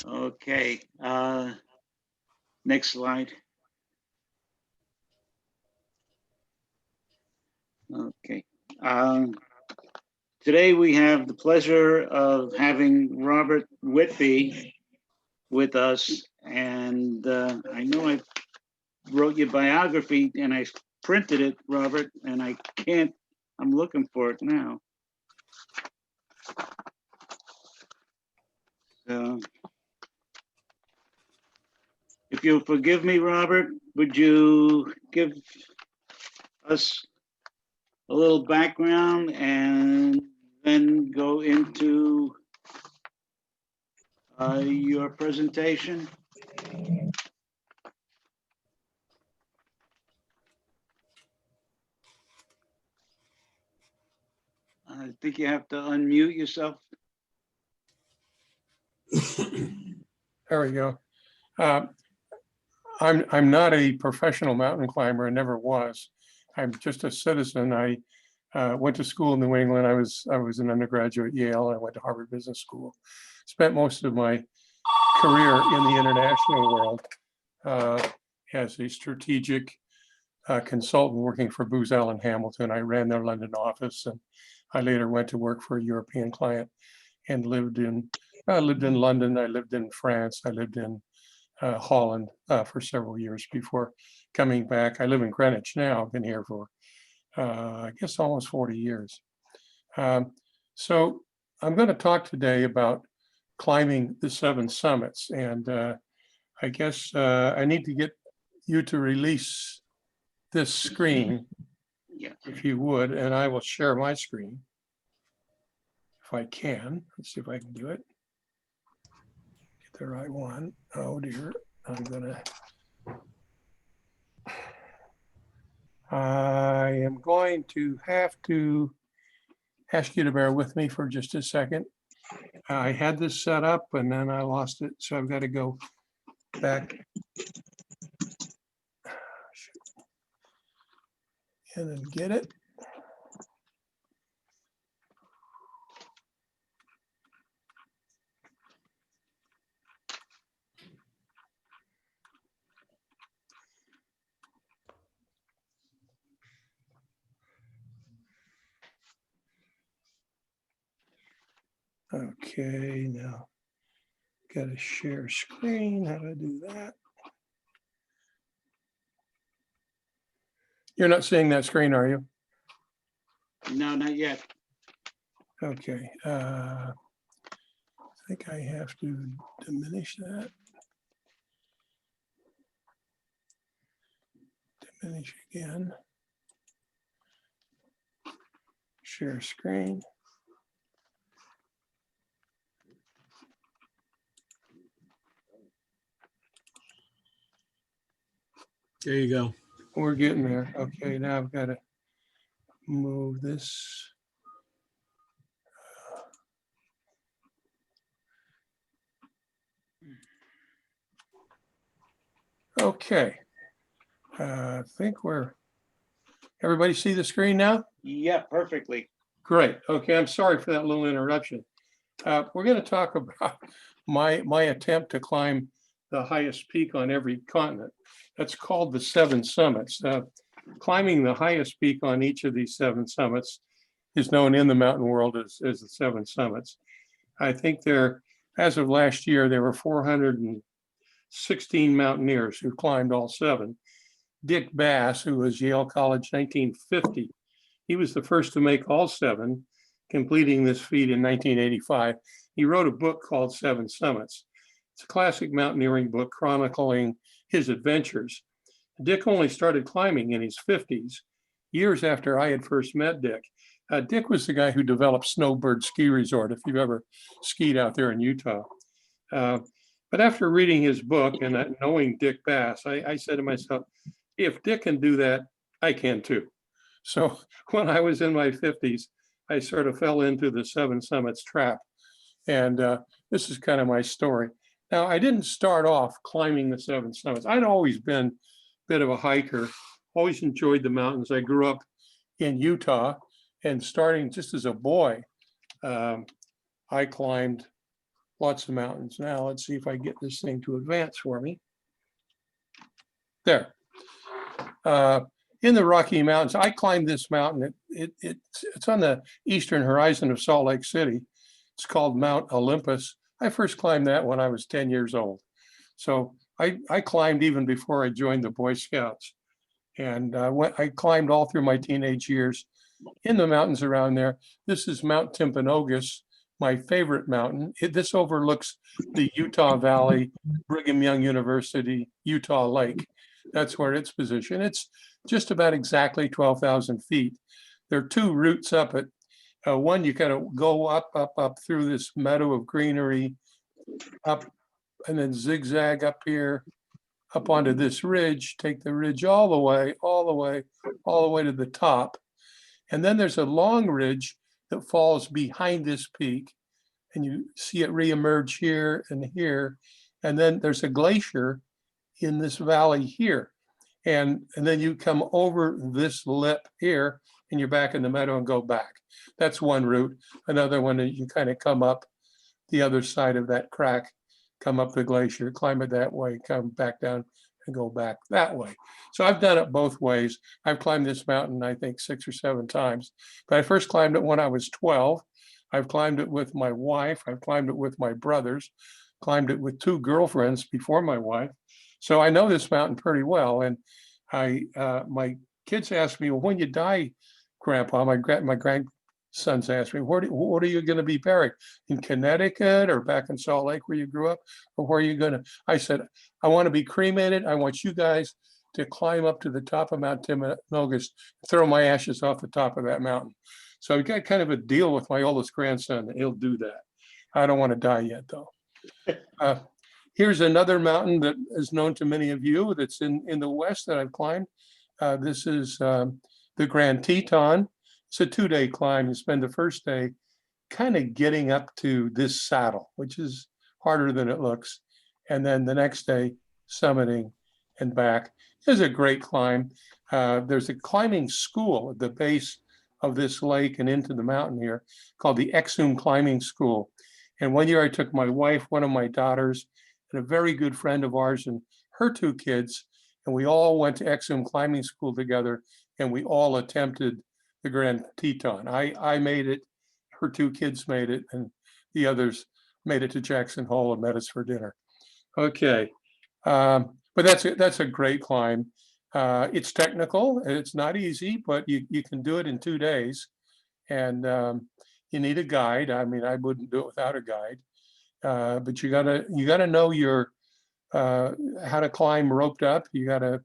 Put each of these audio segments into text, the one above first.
Okay, next slide. Okay. Today we have the pleasure of having Robert Whitby with us, and I know I wrote your biography and I printed it, Robert, and I'm looking for it now. So, if you'll forgive me, Robert, would you give us a little background and then go into your presentation? I think you have to unmute yourself. There we go. I'm not a professional mountain climber. I never was. I'm just a citizen. I went to school in New England. I was an undergraduate at Yale. I went to Harvard Business School. Spent most of my career in the international world as a strategic consultant working for Booz Allen Hamilton. I ran their London office, and I later went to work for a European client and lived in London. I lived in France. I lived in Holland for several years before coming back. I live in Greenwich now. I've been here for, I guess, almost 40 years. So I'm going to talk today about climbing the 7 summits. And I guess I need to get you to release this screen, if you would, and I will share my screen if I can. Let's see if I can do it. Get the right one. Oh dear, I am going to have to ask you to bear with me for just a second. I had this set up and then I lost it, so I've got to go back and then get it. Okay, now got to share screen. How do I do that? You're not seeing that screen, are you? No, not yet. Okay. I think I have to diminish that. Diminish again. Share screen. There you go. We're getting there. Okay, now I've got to move this. Okay. I think everybody see the screen now? Yeah, perfectly. Great. Okay, I'm sorry for that little interruption. We're going to talk about my attempt to climb the highest peak on every continent. That's called the 7 summits. Climbing the highest peak on each of these 7 summits is known in the mountain world as the 7 summits. I think as of last year, there were 416 mountaineers who climbed all 7. Dick Bass, who was Yale College 1950, he was the first to make all 7, completing this feat in 1985. He wrote a book called 7 Summits. It's a classic mountaineering book chronicling his adventures. Dick only started climbing in his 50s, years after I had first met Dick. Dick was the guy who developed Snowbird Ski Resort, if you've ever skied out there in Utah. But after reading his book and knowing Dick Bass, I said to myself, if Dick can do that, I can too. So when I was in my 50s, I sort of fell into the 7 Summits trap. And this is kind of my story. Now, I didn't start off climbing the 7 summits. I'd always been a bit of a hiker, always enjoyed the mountains. I grew up in Utah, and starting just as a boy, I climbed lots of mountains. Now let's see if I get this thing to advance for me. There. In the Rocky Mountains, I climbed this mountain. It's on the eastern horizon of Salt Lake City. It's called Mount Olympus. I first climbed that when I was 10 years old. So I climbed even before I joined the Boy Scouts. And I climbed all through my teenage years in the mountains around there. This is Mount Timpanogos, my favorite mountain. This overlooks the Utah Valley, Brigham Young University, Utah Lake. That's where it's positioned. It's just about exactly 12,000 feet. There are two routes up it. One, you kind of go up through this meadow of greenery, up and then zigzag up here, up onto this ridge, take the ridge all the way to the top. And then there's a long ridge that falls behind this peak. And you see it reemerge here and here. And then there's a glacier in this valley here. And then you come over this lip here and you're back in the meadow and go back. That's one route. Another one, you kind of come up the other side of that crack, come up the glacier, climb it that way, come back down and go back that way. So I've done it both ways. I've climbed this mountain, I think 6 or 7 times, but I first climbed it when I was 12. I've climbed it with my wife. I've climbed it with my brothers, climbed it with 2 girlfriends before my wife. So I know this mountain pretty well. And my kids asked me, well, when you die, Grandpa, my grandsons asked me, what are you going to be buried? In Connecticut or back in Salt Lake where you grew up? Or where are you going to? I said, I want to be cremated. I want you guys to climb up to the top of Mount Timpanogos, throw my ashes off the top of that mountain. So I've got kind of a deal with my oldest grandson that he'll do that. I don't want to die yet, though. Here's another mountain that is known to many of you that's in the West that I've climbed. This is the Grand Teton. It's a 2-day climb. You spend the first day kind of getting up to this saddle, which is harder than it looks. And then the next day, summiting and back. It's a great climb. There's a climbing school at the base of this lake and into the mountain here called the Exum Climbing School. And one year I took my wife, one of my daughters, and a very good friend of ours and her 2 kids, and we all went to Exum Climbing School together, and we all attempted the Grand Teton. I made it, her 2 kids made it, and the others made it to Jackson Hole and met us for dinner. Okay, but that's a great climb. It's technical, it's not easy, but you can do it in 2 days, and you need a guide. I mean, I wouldn't do it without a guide. But you gotta know your how to climb roped up. You gotta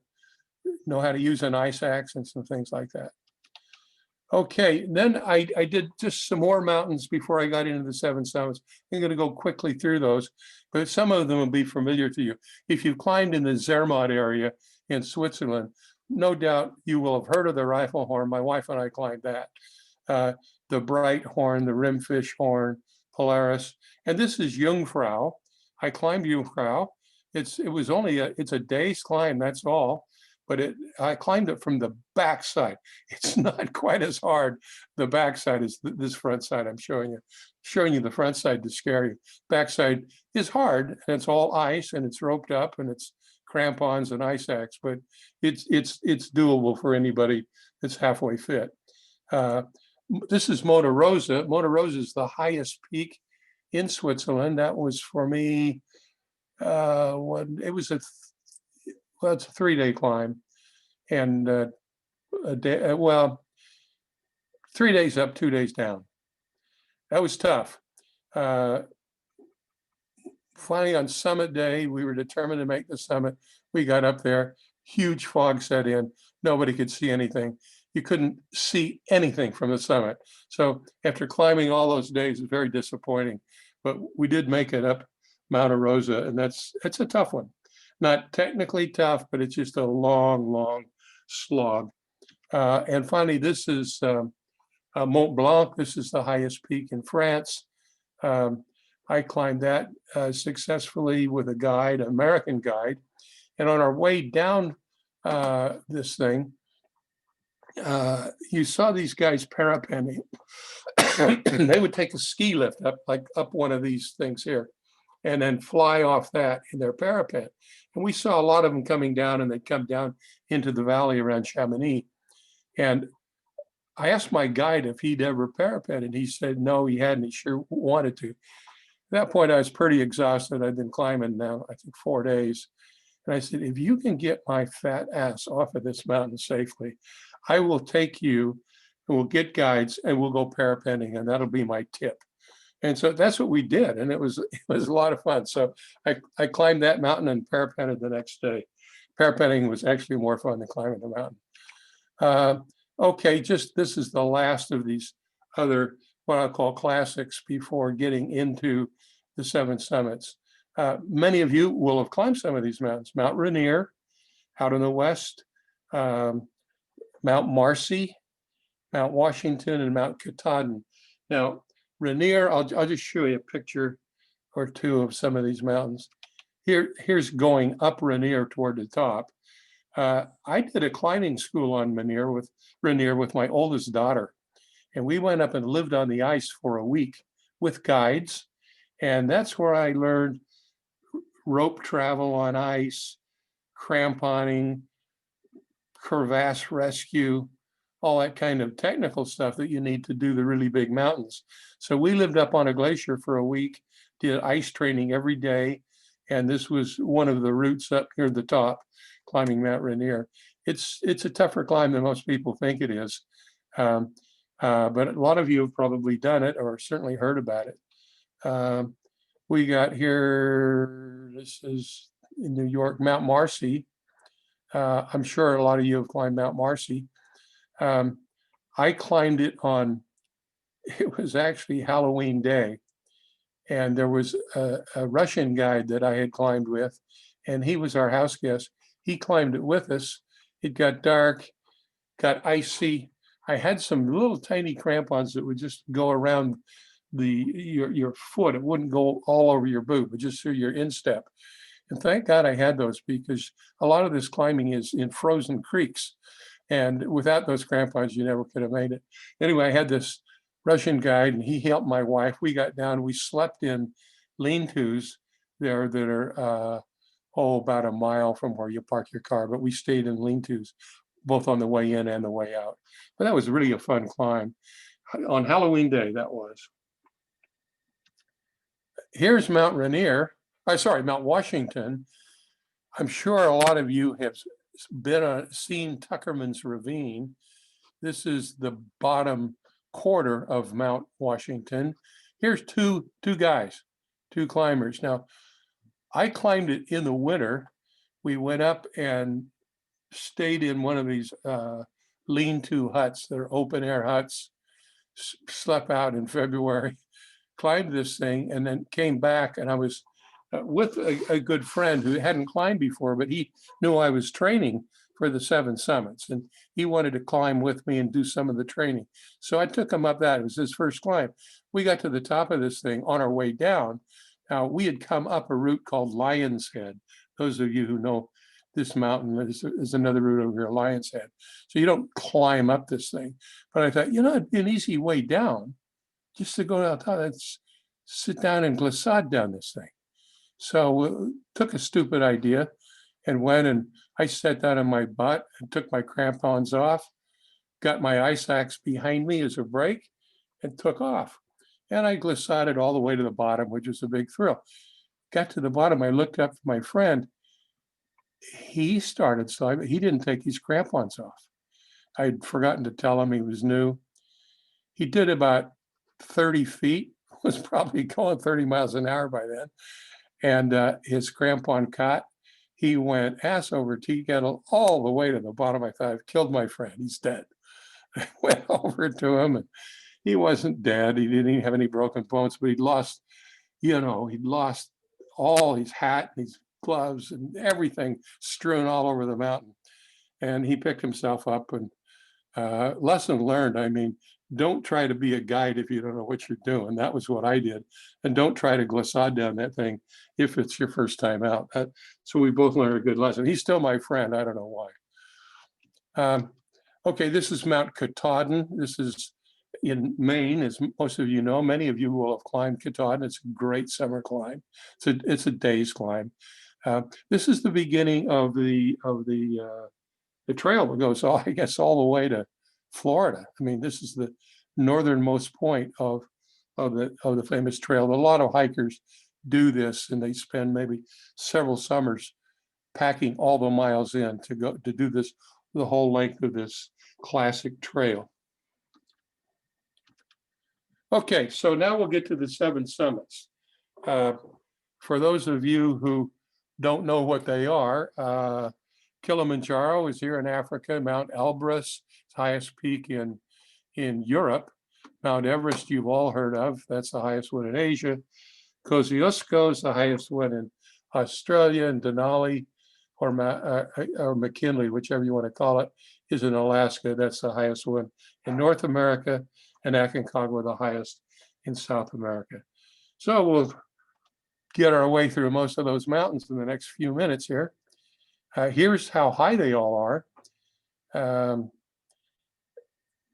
know how to use an ice axe and some things like that. Okay, then I did just some more mountains before I got into the 7 summits. I'm gonna go quickly through those, but some of them will be familiar to you. If you've climbed in the Zermatt area in Switzerland, no doubt you will have heard of the Rifle Horn. My wife and I climbed that. The Bright Horn, the Rimfish Horn, Polaris, and this is Jungfrau. I climbed Jungfrau. It's a day's climb, that's all, but I climbed it from the backside. It's not quite as hard. The backside is this front side I'm showing you. Showing you the front side to scare you. Backside is hard, and it's all ice, and it's roped up, and it's crampons and ice axe, but it's doable for anybody that's halfway fit. This is Monte Rosa. Monte Rosa is the highest peak in Switzerland. That was for me, it's a 3-day climb, and a day, 3 days up, 2 days down. That was tough. Finally, on summit day, we were determined to make the summit. We got up there, huge fog set in. Nobody could see anything. You couldn't see anything from the summit. So after climbing all those days, it was very disappointing. But we did make it up Mount Rosa, and it's a tough one. Not technically tough, but it's just a long, long slog. And finally, this is Mont Blanc. This is the highest peak in France. I climbed that successfully with a guide, an American guide. And on our way down this thing, you saw these guys parapenting. They would take a ski lift up, like up one of these things here, and then fly off that in their parapet. And we saw a lot of them coming down, and they'd come down into the valley around Chamonix. And I asked my guide if he'd ever parapeted, and he said no, he hadn't. He sure wanted to. At that point, I was pretty exhausted. I'd been climbing now, I think, 4 days. And I said, if you can get my fat ass off of this mountain safely, I will take you and we'll get guides and we'll go parapenting, and that'll be my tip. And so that's what we did. And it was a lot of fun. So I climbed that mountain and parapented the next day. Parapenting was actually more fun than climbing the mountain. Okay, just this is the last of these other, what I call classics before getting into the 7 summits. Many of you will have climbed some of these mountains. Mount Rainier out in the west, Mount Marcy, Mount Washington, and Mount Katahdin. Now, Rainier, I'll just show you a picture or two of some of these mountains. Here's going up Rainier toward the top. I did a climbing school on Rainier with my oldest daughter, and we went up and lived on the ice for a week with guides, and that's where I learned rope travel on ice, cramponing, crevasse rescue, all that kind of technical stuff that you need to do the really big mountains. So we lived up on a glacier for a week, did ice training every day, and this was one of the routes up near the top, climbing Mount Rainier. It's a tougher climb than most people think it is, but a lot of you have probably done it or certainly heard about it. We got here, this is in New York, Mount Marcy. I'm sure a lot of you have climbed Mount Marcy. I climbed it it was actually Halloween Day. And there was a Russian guide that I had climbed with, and he was our house guest. He climbed it with us. It got dark, got icy. I had some little tiny crampons that would just go around your foot. It wouldn't go all over your boot, but just through your instep. And thank God I had those, because a lot of this climbing is in frozen creeks. And without those crampons, you never could have made it. Anyway, I had this Russian guide, and he helped my wife. We got down, we slept in lean-tos there that are, about a mile from where you park your car, but we stayed in lean-tos, both on the way in and the way out. But that was really a fun climb. On Halloween Day, that was. Here's Mount Rainier, Mount Washington. I'm sure a lot of you have seen Tuckerman's Ravine. This is the bottom quarter of Mount Washington. Here's two guys, two climbers. Now, I climbed it in the winter. We went up and stayed in one of these lean-to huts. They're open air huts, slept out in February, climbed this thing, and then came back, and I was with a good friend who hadn't climbed before, but he knew I was training for the 7 summits, and he wanted to climb with me and do some of the training. So I took him up that. It was his first climb. We got to the top of this thing on our way down. Now, we had come up a route called Lion's Head. Those of you who know this mountain, there's another route over here, Lion's Head. So you don't climb up this thing. But I thought, it'd be an easy way down, just to go down top. Let's sit down and glissade down this thing. So took a stupid idea and went, and I sat down on my butt and took my crampons off, got my ice axe behind me as a brake, and took off. And I glissaded all the way to the bottom, which was a big thrill. Got to the bottom, I looked up for my friend. He started sliding. He didn't take his crampons off. I'd forgotten to tell him he was new. He did about 30 feet, was probably going 30 miles an hour by then. And his crampon caught. He went ass over tea kettle all the way to the bottom. I thought, I've killed my friend. He's dead. I went over to him, and he wasn't dead. He didn't even have any broken bones, but he'd lost all his hat and his gloves and everything strewn all over the mountain. And he picked himself up, and lesson learned. I mean, don't try to be a guide if you don't know what you're doing. That was what I did. And don't try to glissade down that thing if it's your first time out. So we both learned a good lesson. He's still my friend. I don't know why. Okay, this is Mount Katahdin. This is in Maine, as most of you know. Many of you will have climbed Katahdin. It's a great summer climb. It's a day's climb. This is the beginning of the trail that goes all, I guess, all the way to Florida. I mean, this is the northernmost point of the famous trail. A lot of hikers do this, and they spend maybe several summers packing all the miles in to go to do this the whole length of this classic trail. Okay, so now we'll get to the 7 summits. For those of you who don't know what they are, Kilimanjaro is here in Africa. Mount Elbrus, highest peak in Europe. Mount Everest, you've all heard of. That's the highest one in Asia. Kosciuszko is the highest one in Australia, and Denali or McKinley, whichever you want to call it, is in Alaska. That's the highest one in North America, and Aconcagua the highest in South America. So we'll get our way through most of those mountains in the next few minutes here. Here's how high they all are.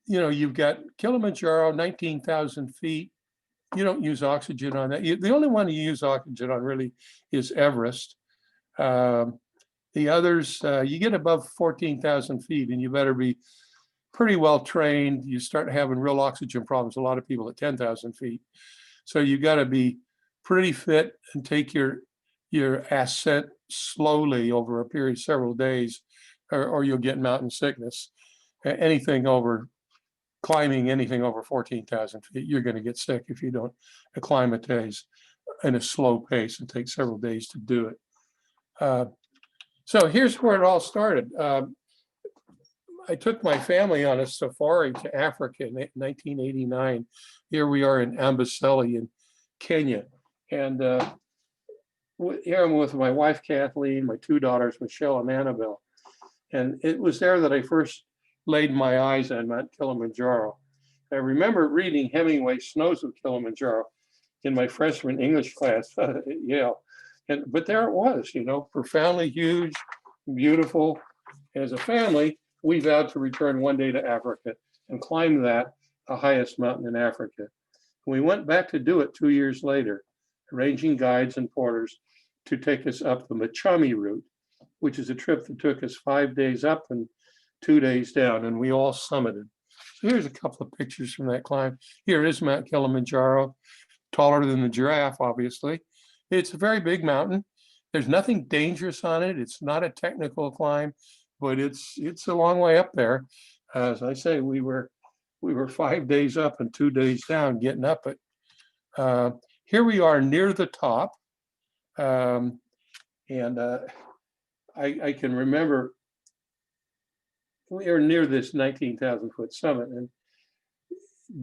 You've got Kilimanjaro, 19,000 feet. You don't use oxygen on that. The only one you use oxygen on really is Everest. The others, you get above 14,000 feet and you better be pretty well trained. You start having real oxygen problems. A lot of people at 10,000 feet. So you got to be pretty fit and take your ascent slowly over a period of several days, or you'll get mountain sickness. Climbing anything over 14,000 feet, you're going to get sick if you don't acclimatize in a slow pace and take several days to do it. So here's where it all started. I took my family on a safari to Africa in 1989. Here we are in Amboseli in Kenya. And here I'm with my wife, Kathleen, my 2 daughters, Michelle and Annabelle. And it was there that I first laid my eyes on Mount Kilimanjaro. I remember reading Hemingway's Snows of Kilimanjaro in my freshman English class at Yale. But there it was, profoundly huge, beautiful. As a family, we vowed to return one day to Africa and climb the highest mountain in Africa. We went back to do it 2 years later, arranging guides and porters to take us up the Machami route, which is a trip that took us 5 days up and 2 days down, and we all summited. So here's a couple of pictures from that climb. Here is Mount Kilimanjaro, taller than the giraffe, obviously. It's a very big mountain. There's nothing dangerous on it. It's not a technical climb, but it's a long way up there. As I say, we were 5 days up and 2 days down getting up it. Here we are near the top. I can remember we are near this 19,000 foot summit, and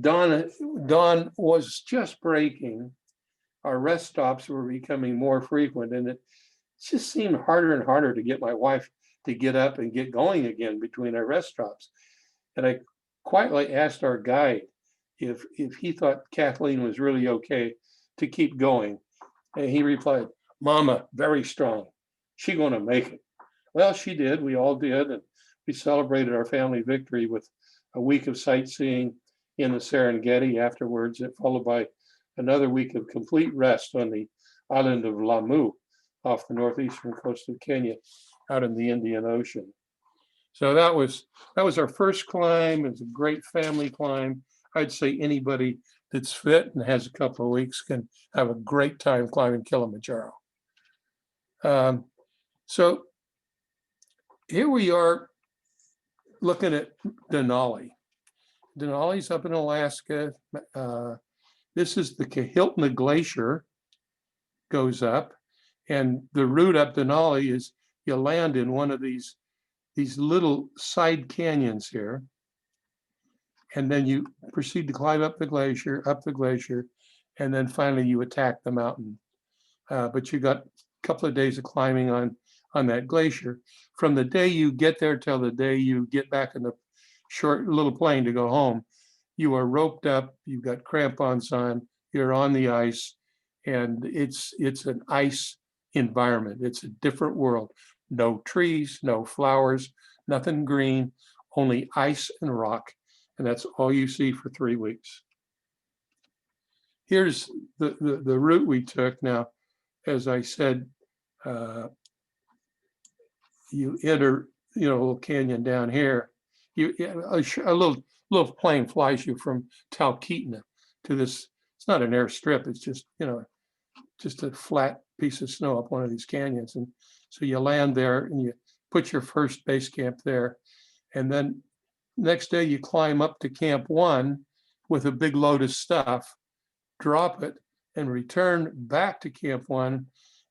dawn was just breaking. Our rest stops were becoming more frequent, and it just seemed harder and harder to get my wife to get up and get going again between our rest stops. And I quietly asked our guide if he thought Kathleen was really okay to keep going. And he replied, "Mama, very strong. She gonna make it." Well, she did. We all did. And we celebrated our family victory with a week of sightseeing in the Serengeti afterwards, followed by another week of complete rest on the island of Lamu off the northeastern coast of Kenya out in the Indian Ocean. So that was our first climb. It's a great family climb. I'd say anybody that's fit and has a couple of weeks can have a great time climbing Kilimanjaro. So here we are looking at Denali. Denali's up in Alaska. This is the Kahiltna Glacier goes up, and the route up Denali is you land in one of these little side canyons here, and then you proceed to climb up the glacier, and then finally you attack the mountain. But you got a couple of days of climbing on that glacier. From the day you get there till the day you get back in the short little plane to go home, you are roped up, you've got crampons on, you're on the ice, and it's an ice environment. It's a different world. No trees, no flowers, nothing green, only ice and rock, and that's all you see for 3 weeks. Here's the route we took. Now, as I said, you enter, a little canyon down here. A little plane flies you from Talkeetna to this. It's not an airstrip. It's just, just a flat piece of snow up one of these canyons. And so you land there and you put your first base camp there. And then next day you climb up to Camp 1 with a big load of stuff, drop it, and return back to Camp 1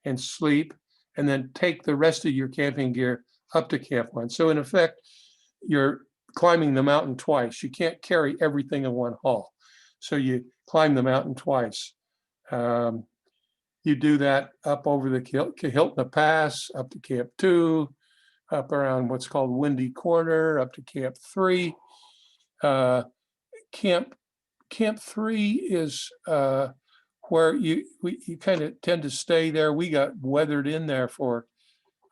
and sleep, and then take the rest of your camping gear up to Camp 1. So in effect, you're climbing the mountain twice. You can't carry everything in one haul. So you climb the mountain twice. You do that up over the Kahiltna Pass, up to Camp 2, up around what's called Windy Corner, up to Camp 3. Camp 3 is where you kind of tend to stay there. We got weathered in there for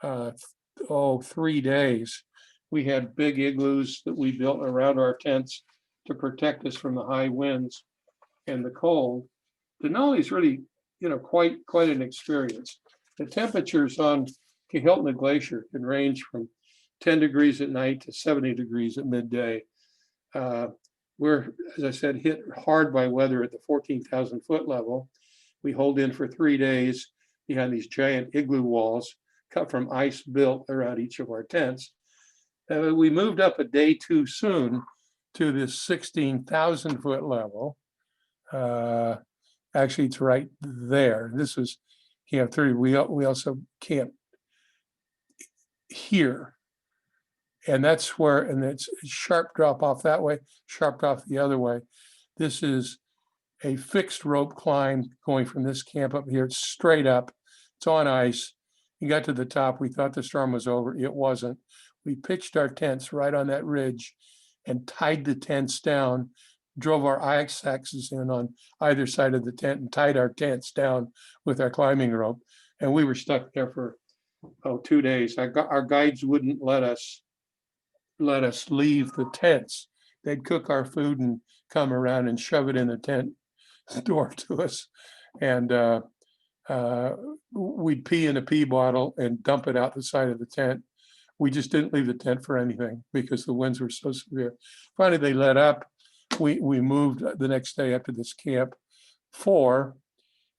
3 days. We had big igloos that we built around our tents to protect us from the high winds and the cold. Denali is really, quite an experience. The temperatures on Kahiltna Glacier can range from 10 degrees at night to 70 degrees at midday. We're, as I said, hit hard by weather at the 14,000 foot level. We hold in for 3 days behind these giant igloo walls cut from ice built around each of our tents. We moved up a day too soon to this 16,000 foot level. Actually, it's right there. This was Camp 3. We also camped here. And that's where, and it's sharp drop off that way, sharp drop the other way. This is a fixed rope climb going from this camp up here. It's straight up. It's on ice. You got to the top. We thought the storm was over. It wasn't. We pitched our tents right on that ridge and tied the tents down, drove our ice axes in on either side of the tent and tied our tents down with our climbing rope. And we were stuck there for 2 days. Our guides wouldn't let us leave the tents. They'd cook our food and come around and shove it in the tent door to us. And we'd pee in a pee bottle and dump it out the side of the tent. We just didn't leave the tent for anything because the winds were so severe. Finally, they let up. We moved the next day up to this Camp 4,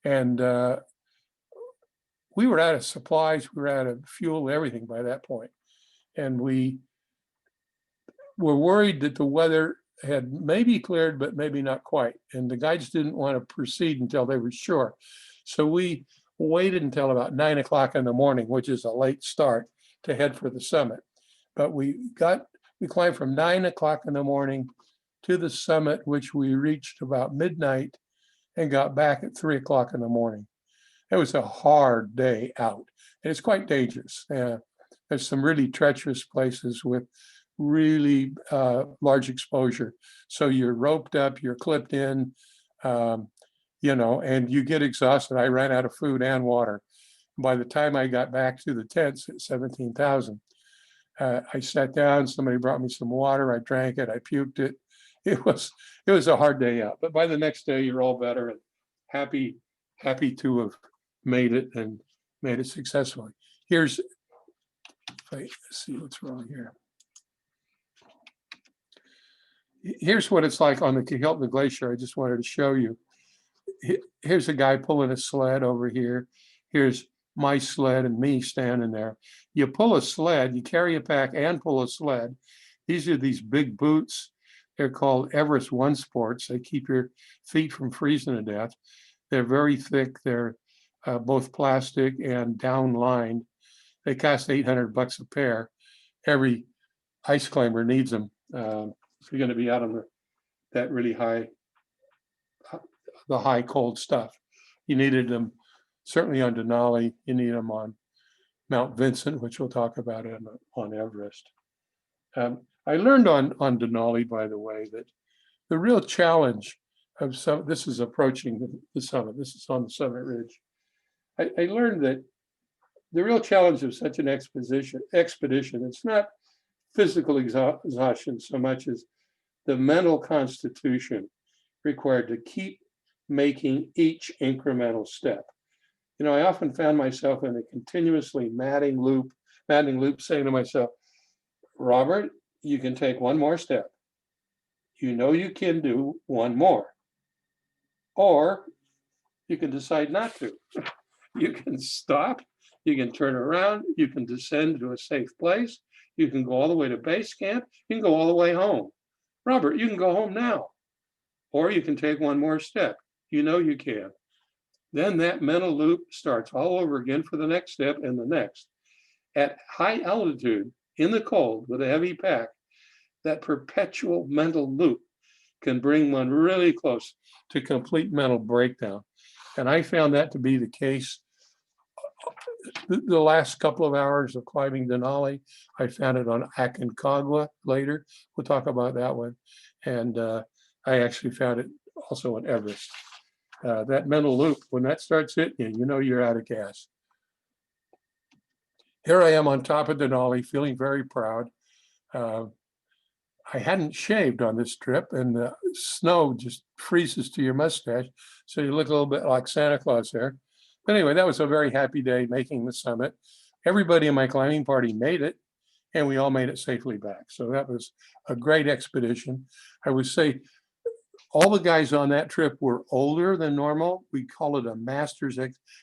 and we were out of supplies, we were out of fuel, everything by that point. And we were worried that the weather had maybe cleared, but maybe not quite. And the guides didn't want to proceed until they were sure. So we waited until about 9 o'clock in the morning, which is a late start, to head for the summit. But we climbed from 9 o'clock in the morning to the summit, which we reached about midnight and got back at 3 o'clock in the morning. It was a hard day out, and it's quite dangerous. There's some really treacherous places with really large exposure. So you're roped up, you're clipped in, and you get exhausted. I ran out of food and water. By the time I got back to the tents at 17,000, I sat down, somebody brought me some water, I drank it, I puked it. It was a hard day out, but by the next day you're all better and happy to have made it and made it successfully. Let's see what's wrong here. Here's what it's like on the Kahiltna Glacier. I just wanted to show you. Here's a guy pulling a sled over here. Here's my sled and me standing there. You pull a sled, you carry a pack and pull a sled. These are these big boots. They're called Everest One Sports. They keep your feet from freezing to death. They're very thick. They're both plastic and down lined. They cost $800 a pair. Every ice climber needs them. If you're going to be out on that really high cold stuff. You needed them certainly on Denali. You need them on Mount Vincent, which we'll talk about on Everest. I learned on Denali, by the way, that the real challenge of this is approaching the summit. This is on the summit ridge. I learned that the real challenge of such an expedition, it's not physical exhaustion so much as the mental constitution required to keep making each incremental step. You know, I often found myself in a continuously maddening loop, saying to myself, Robert, you can take one more step. You know you can do one more. Or you can decide not to. You can stop, you can turn around, you can descend to a safe place, you can go all the way to base camp, you can go all the way home. Robert, you can go home now. Or you can take one more step. You know you can. Then that mental loop starts all over again for the next step and the next. At high altitude, in the cold, with a heavy pack, that perpetual mental loop can bring one really close to complete mental breakdown. And I found that to be the case the last couple of hours of climbing Denali. I found it on Aconcagua later. We'll talk about that one. And I actually found it also on Everest. That mental loop, when that starts hitting you, you know you're out of gas. Here I am on top of Denali, feeling very proud. I hadn't shaved on this trip, and the snow just freezes to your mustache, so you look a little bit like Santa Claus there. But anyway, that was a very happy day making the summit. Everybody in my climbing party made it, and we all made it safely back. So that was a great expedition. I would say all the guys on that trip were older than normal. We call it a master's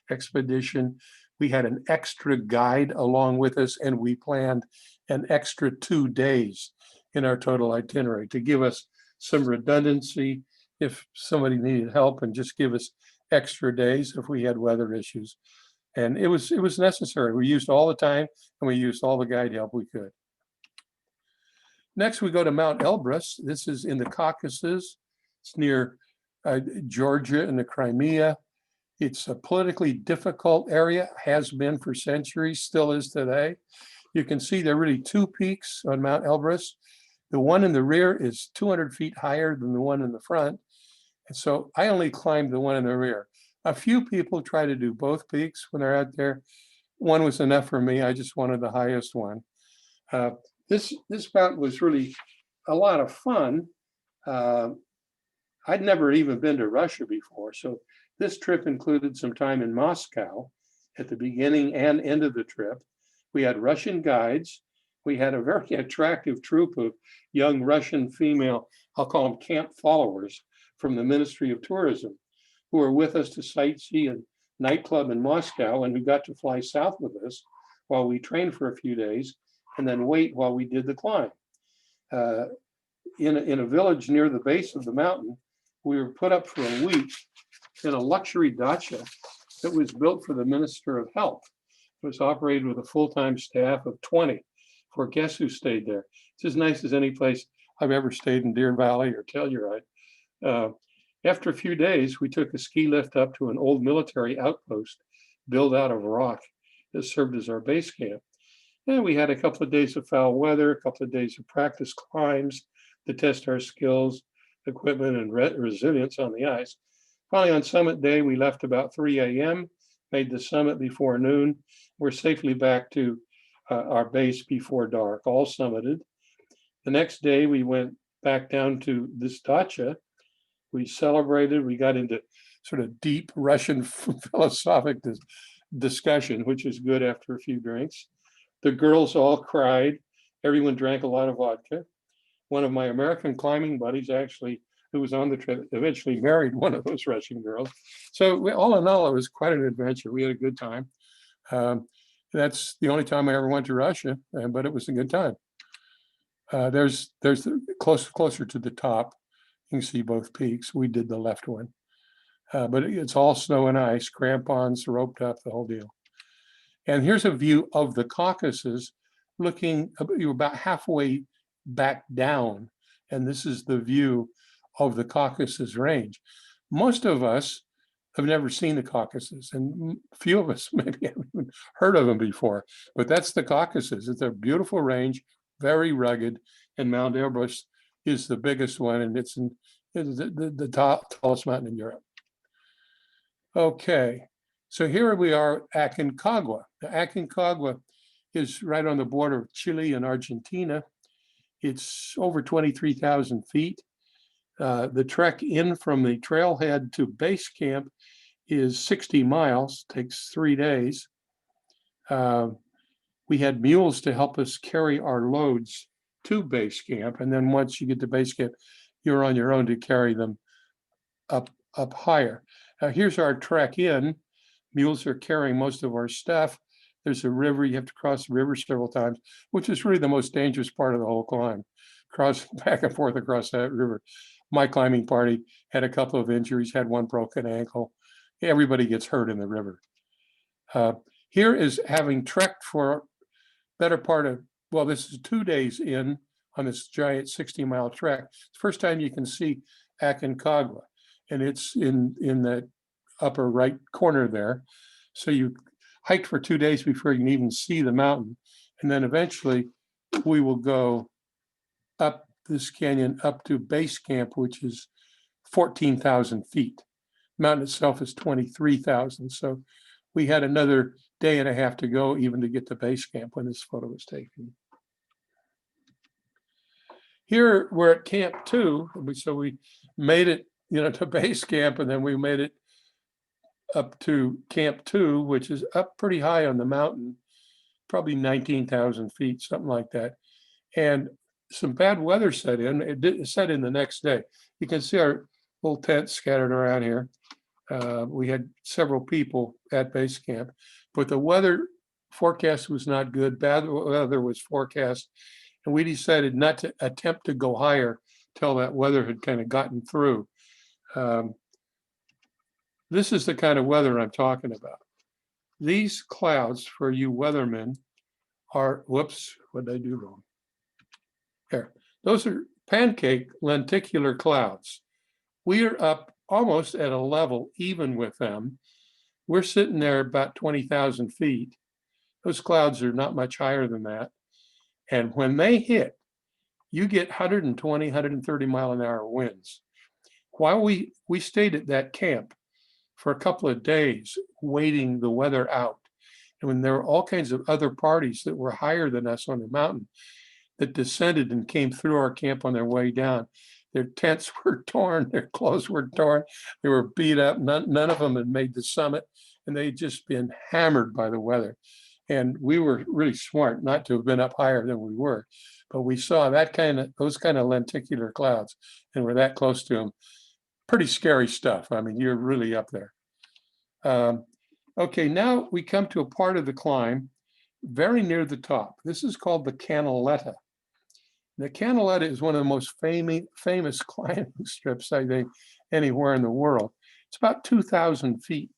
expedition. We had an extra guide along with us, and we planned an extra 2 days in our total itinerary to give us some redundancy if somebody needed help, and just give us extra days if we had weather issues. And it was necessary. We used all the time, and we used all the guide help we could. Next, we go to Mount Elbrus. This is in the Caucasus. It's near Georgia and the Crimea. It's a politically difficult area, has been for centuries, still is today. You can see there are really 2 peaks on Mount Elbrus. The one in the rear is 200 feet higher than the one in the front. And so I only climbed the one in the rear. A few people try to do both peaks when they're out there. One was enough for me. I just wanted the highest one. This mountain was really a lot of fun. I'd never even been to Russia before, so this trip included some time in Moscow at the beginning and end of the trip. We had Russian guides. We had a very attractive troop of young Russian female, I'll call them camp followers, from the Ministry of Tourism, who were with us to sightsee a nightclub in Moscow, and who got to fly south with us while we trained for a few days and then wait while we did the climb. In a village near the base of the mountain, we were put up for a week in a luxury dacha that was built for the Minister of Health. It was operated with a full-time staff of 20 for guests who stayed there. It's as nice as any place I've ever stayed in Deer Valley or Telluride. After a few days, we took a ski lift up to an old military outpost built out of rock that served as our base camp. And we had a couple of days of foul weather, a couple of days of practice climbs to test our skills, equipment, and resilience on the ice. Finally, on summit day, we left about 3 a.m., made the summit before noon. We're safely back to our base before dark, all summited. The next day, we went back down to this dacha. We celebrated, we got into sort of deep Russian philosophic discussion, which is good after a few drinks. The girls all cried. Everyone drank a lot of vodka. One of my American climbing buddies, actually, who was on the trip, eventually married one of those Russian girls. So all in all, it was quite an adventure. We had a good time. That's the only time I ever went to Russia, but it was a good time. There's closer to the top. You can see both peaks. We did the left one, but it's all snow and ice, crampons, roped up, the whole deal. And here's a view of the Caucasus, looking about halfway back down. And this is the view of the Caucasus Range. Most of us have never seen the Caucasus, and few of us maybe haven't even heard of them before, but that's the Caucasus. It's a beautiful range, very rugged, and Mount Elbrus is the biggest one, and it's the tallest mountain in Europe. Okay, so here we are at Aconcagua. The Aconcagua is right on the border of Chile and Argentina. It's over 23,000 feet. The trek in from the trailhead to base camp is 60 miles, takes 3 days. We had mules to help us carry our loads to base camp. And then once you get to base camp, you're on your own to carry them up higher. Here's our trek in. Mules are carrying most of our stuff. There's a river. You have to cross the river several times, which is really the most dangerous part of the whole climb. Cross back and forth across that river. My climbing party had a couple of injuries, had one broken ankle. Everybody gets hurt in the river. Here is having trekked for better part of, well, this is 2 days in on this giant 60-mile trek. It's the first time you can see Aconcagua, and it's in the upper right corner there. So you hiked for 2 days before you can even see the mountain. And then eventually we will go up this canyon up to base camp, which is 14,000 feet. Mountain itself is 23,000. So we had another day and a half to go even to get to base camp when this photo was taken. Here we're at Camp 2. So we made it, to base camp, and then we made it up to Camp 2, which is up pretty high on the mountain, probably 19,000 feet, something like that. And some bad weather set in. It set in the next day. You can see our little tents scattered around here. We had several people at base camp, but the weather forecast was not good. Bad weather was forecast, and we decided not to attempt to go higher till that weather had kind of gotten through. This is the kind of weather I'm talking about. These clouds for you weathermen are, whoops, what did I do wrong? There, those are pancake lenticular clouds. We are up almost at a level even with them. We're sitting there about 20,000 feet. Those clouds are not much higher than that. And when they hit, you get 120, 130 mile an hour winds. While we stayed at that camp for a couple of days waiting the weather out, and when there were all kinds of other parties that were higher than us on the mountain that descended and came through our camp on their way down, their tents were torn, their clothes were torn, they were beat up. None of them had made the summit, and they'd just been hammered by the weather. And we were really smart not to have been up higher than we were, but we saw those kind of lenticular clouds, and we're that close to them. Pretty scary stuff. I mean, you're really up there. Okay, now we come to a part of the climb very near the top. This is called the Canaleta. The Canaleta is one of the most famous climbing strips, I think, anywhere in the world. It's about 2,000 feet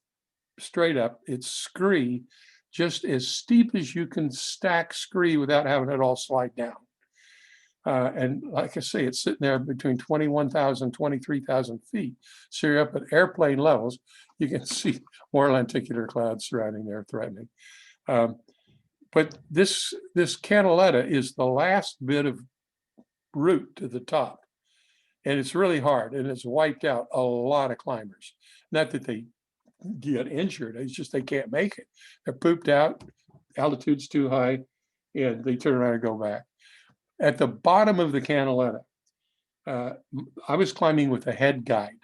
straight up. It's scree, just as steep as you can stack scree without having it all slide down. And like I say, it's sitting there between 21,000, 23,000 feet. So you're up at airplane levels. You can see more lenticular clouds surrounding there, threatening. But this Canaleta is the last bit of route to the top. And it's really hard, and it's wiped out a lot of climbers. Not that they get injured, it's just they can't make it. They're pooped out, altitude's too high, and they turn around and go back. At the bottom of the Canaleta, I was climbing with a head guide.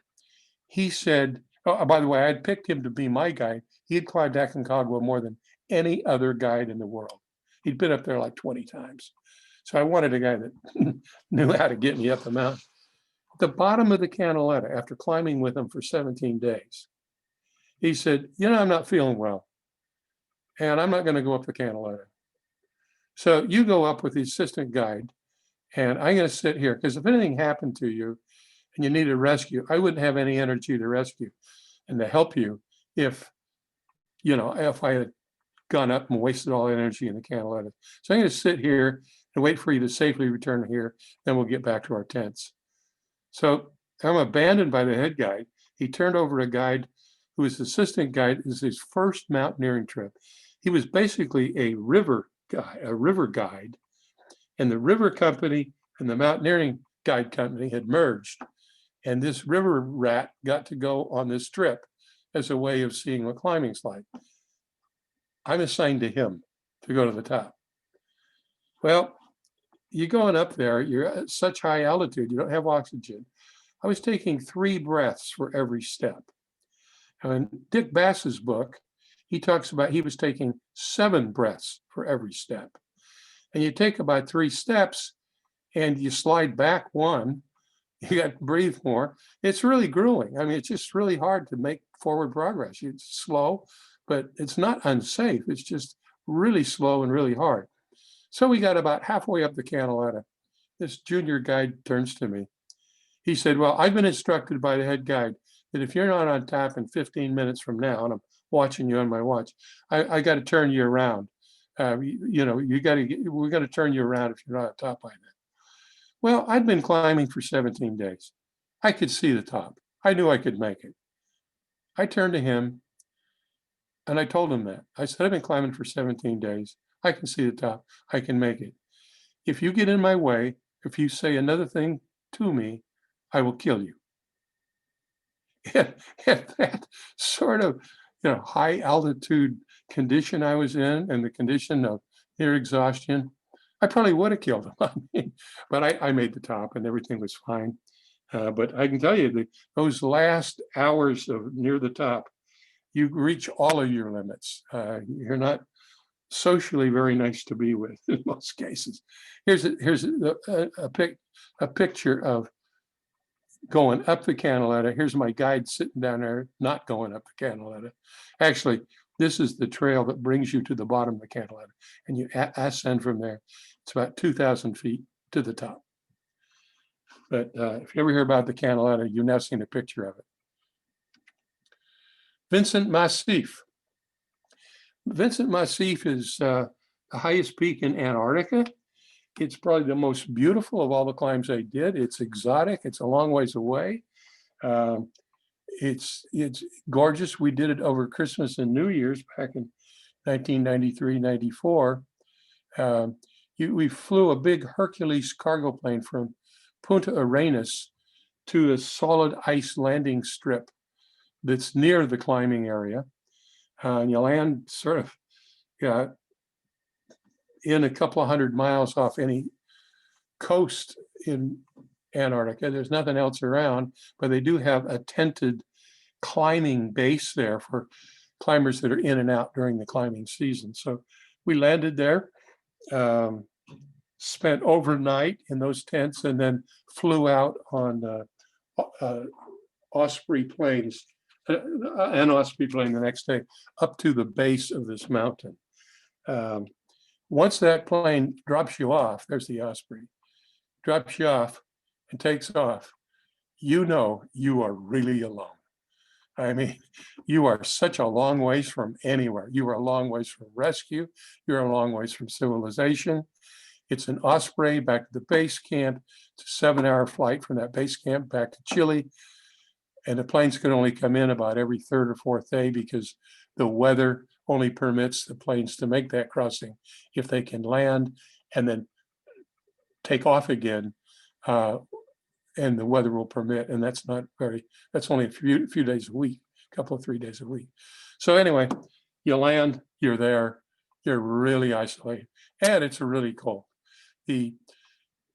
He said, oh, by the way, I had picked him to be my guide. He had climbed Aconcagua more than any other guide in the world. He'd been up there like 20 times. So I wanted a guy that knew how to get me up the mountain. At the bottom of the Canaleta, after climbing with him for 17 days, he said, I'm not feeling well, and I'm not going to go up the Canaleta. So you go up with the assistant guide, and I'm going to sit here, because if anything happened to you and you needed rescue, I wouldn't have any energy to rescue and to help you if I had gone up and wasted all the energy in the Canaleta. So I'm going to sit here and wait for you to safely return here, then we'll get back to our tents. So I'm abandoned by the head guide. He turned over a guide who was assistant guide. It was his first mountaineering trip. He was basically a river guide, and the river company and the mountaineering guide company had merged, and this river rat got to go on this trip as a way of seeing what climbing's like. I'm assigned to him to go to the top. Well, you're going up there, you're at such high altitude, you don't have oxygen. I was taking 3 breaths for every step. And in Dick Bass's book, he talks about he was taking 7 breaths for every step. And you take about 3 steps and you slide back 1, you got to breathe more. It's really grueling. I mean, it's just really hard to make forward progress. It's slow, but it's not unsafe. It's just really slow and really hard. So we got about halfway up the Canaleta. This junior guide turns to me. He said, well, I've been instructed by the head guide that if you're not on top in 15 minutes from now, and I'm watching you on my watch, I got to turn you around. You know, we got to turn you around if you're not on top by then. Well, I'd been climbing for 17 days. I could see the top. I knew I could make it. I turned to him and I told him that. I said, I've been climbing for 17 days. I can see the top. I can make it. If you get in my way, if you say another thing to me, I will kill you. And that sort of, high altitude condition I was in and the condition of near exhaustion, I probably would have killed him. I mean, but I made the top and everything was fine. But I can tell you that those last hours of near the top, you reach all of your limits. You're not socially very nice to be with in most cases. Here's a picture of going up the Canaleta. Here's my guide sitting down there, not going up the Canaleta. Actually, this is the trail that brings you to the bottom of the Canaleta, and you ascend from there. It's about 2,000 feet to the top. But if you ever hear about the Canaleta, you've now seen a picture of it. Vincent Massif. Vincent Massif is the highest peak in Antarctica. It's probably the most beautiful of all the climbs I did. It's exotic. It's a long ways away. It's gorgeous. We did it over Christmas and New Year's back in 1993, 94. We flew a big Hercules cargo plane from Punta Arenas to a solid ice landing strip that's near the climbing area. And you land sort of in a couple of 100 miles off any coast in Antarctica. There's nothing else around, but they do have a tented climbing base there for climbers that are in and out during the climbing season. So we landed there, spent overnight in those tents, and then flew out on Osprey planes, an Osprey plane the next day up to the base of this mountain. Once that plane drops you off, there's the Osprey, drops you off and takes off, you know you are really alone. I mean, you are such a long ways from anywhere. You are a long ways from rescue. You're a long ways from civilization. It's an Osprey back to the base camp. It's a 7-hour flight from that base camp back to Chile. And the planes can only come in about every 3rd or 4th day because the weather only permits the planes to make that crossing if they can land and then take off again, and the weather will permit. And that's only a few days a week, a couple of 3 days a week. So anyway, you land, you're there, you're really isolated, and it's really cold. The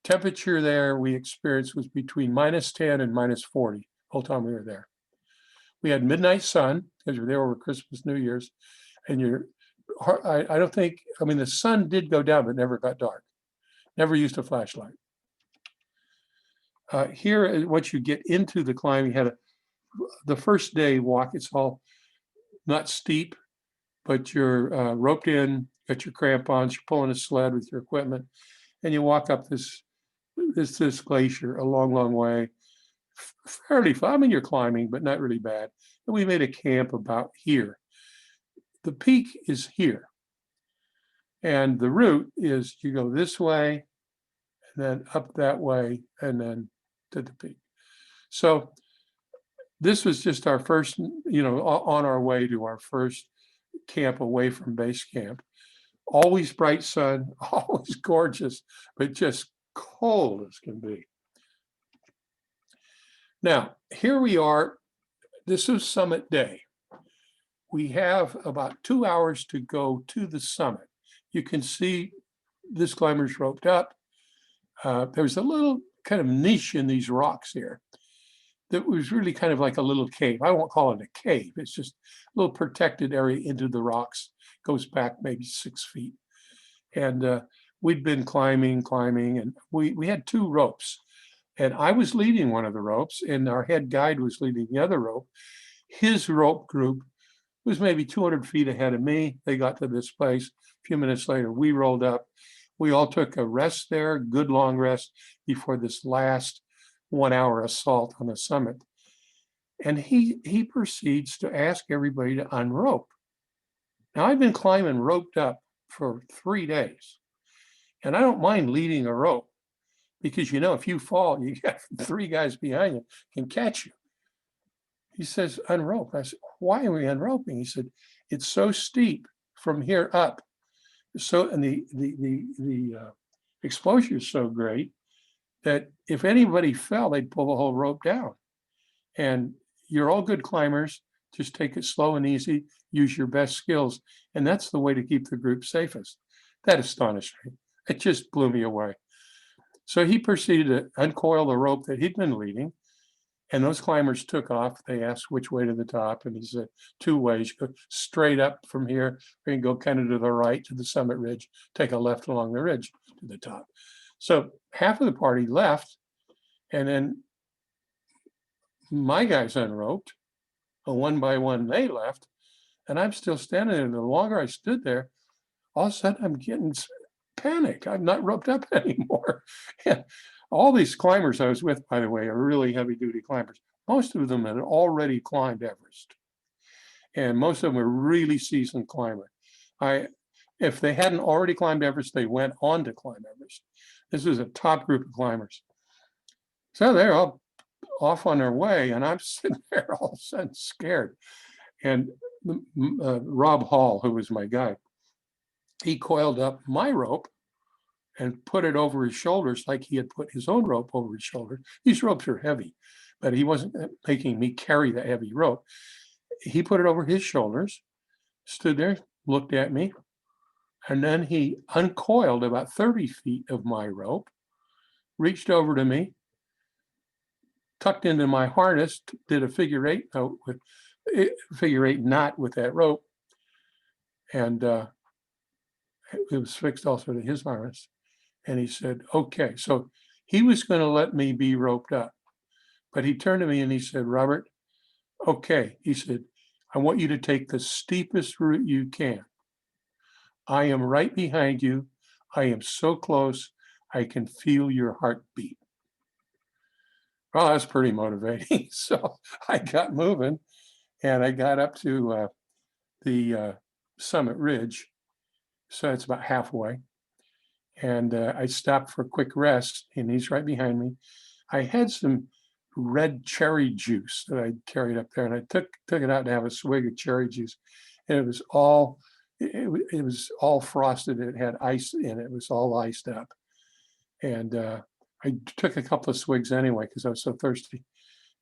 temperature there we experienced was between -10 and -40 the whole time we were there. We had midnight sun because we were there over Christmas, New Year's, and I don't think, I mean, the sun did go down, but never got dark. Never used a flashlight. Here, once you get into the climb, you had the first day walk. It's all not steep, but you're roped in, got your crampons, you're pulling a sled with your equipment, and you walk up this glacier a long, long way. Fairly fun. I mean, you're climbing, but not really bad. And we made a camp about here. The peak is here. And the route is you go this way, and then up that way, and then to the peak. So this was just our first, on our way to our first camp away from base camp. Always bright sun, always gorgeous, but just cold as can be. Now, here we are. This is summit day. We have about 2 hours to go to the summit. You can see this climber's roped up. There's a little kind of niche in these rocks here that was really kind of like a little cave. I won't call it a cave. It's just a little protected area into the rocks, goes back maybe 6 feet. And we'd been climbing, and we had 2 ropes. And I was leading one of the ropes, and our head guide was leading the other rope. His rope group was maybe 200 feet ahead of me. They got to this place. A few minutes later, we rolled up. We all took a rest there, good long rest, before this last 1 hour assault on the summit. And he proceeds to ask everybody to unrope. Now, I've been climbing roped up for 3 days, and I don't mind leading a rope because, you know, if you fall, you got 3 guys behind you can catch you. He says, unrope. I said, why are we unroping? He said, it's so steep from here up. So, and the exposure is so great that if anybody fell, they'd pull the whole rope down. And you're all good climbers. Just take it slow and easy, use your best skills. And that's the way to keep the group safest. That astonished me. It just blew me away. So he proceeded to uncoil the rope that he'd been leading. And those climbers took off. They asked which way to the top. And he said, 2 ways. Go straight up from here, or you can go kind of to the right to the summit ridge, take a left along the ridge to the top. So half of the party left. And then my guys unroped. And 1 by 1, they left. And I'm still standing there. The longer I stood there, all of a sudden I'm getting panic. I'm not roped up anymore. And all these climbers I was with, by the way, are really heavy duty climbers. Most of them had already climbed Everest. And most of them were really seasoned climbers. If they hadn't already climbed Everest, they went on to climb Everest. This was a top group of climbers. So they're all off on their way, and I'm sitting there all of a sudden scared. And Rob Hall, who was my guide, he coiled up my rope and put it over his shoulders like he had put his own rope over his shoulder. These ropes are heavy, but he wasn't making me carry the heavy rope. He put it over his shoulders, stood there, looked at me, and then he uncoiled about 30 feet of my rope, reached over to me, tucked into my harness, did a figure 8 knot with that rope, and it was fixed also to his harness. And he said, okay. So he was going to let me be roped up, but he turned to me and he said, Robert, okay. He said, I want you to take the steepest route you can. I am right behind you. I am so close. I can feel your heartbeat. Well, that's pretty motivating. So I got moving and I got up to the summit ridge. So it's about halfway. And I stopped for a quick rest, and he's right behind me. I had some red cherry juice that I carried up there, and I took it out to have a swig of cherry juice, and it was all frosted. It had ice in it. It was all iced up, and I took a couple of swigs anyway because I was so thirsty.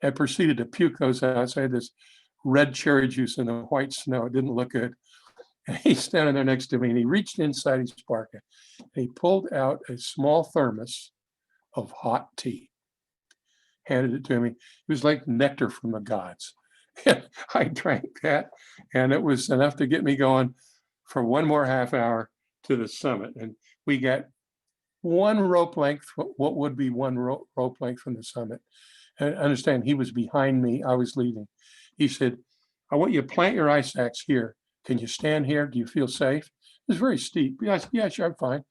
I proceeded to puke those out. So I had this red cherry juice in the white snow. It didn't look good. And he's standing there next to me, and he reached inside his parka, and he pulled out a small thermos of hot tea, handed it to me. It was like nectar from the gods. I drank that, and it was enough to get me going for 1 more half hour to the summit. And we got 1 rope length, what would be 1 rope length from the summit. And understand, he was behind me, I was leading. He said, I want you to plant your ice axe here. Can you stand here? Do you feel safe? It was very steep. I said, yeah, sure, I'm fine.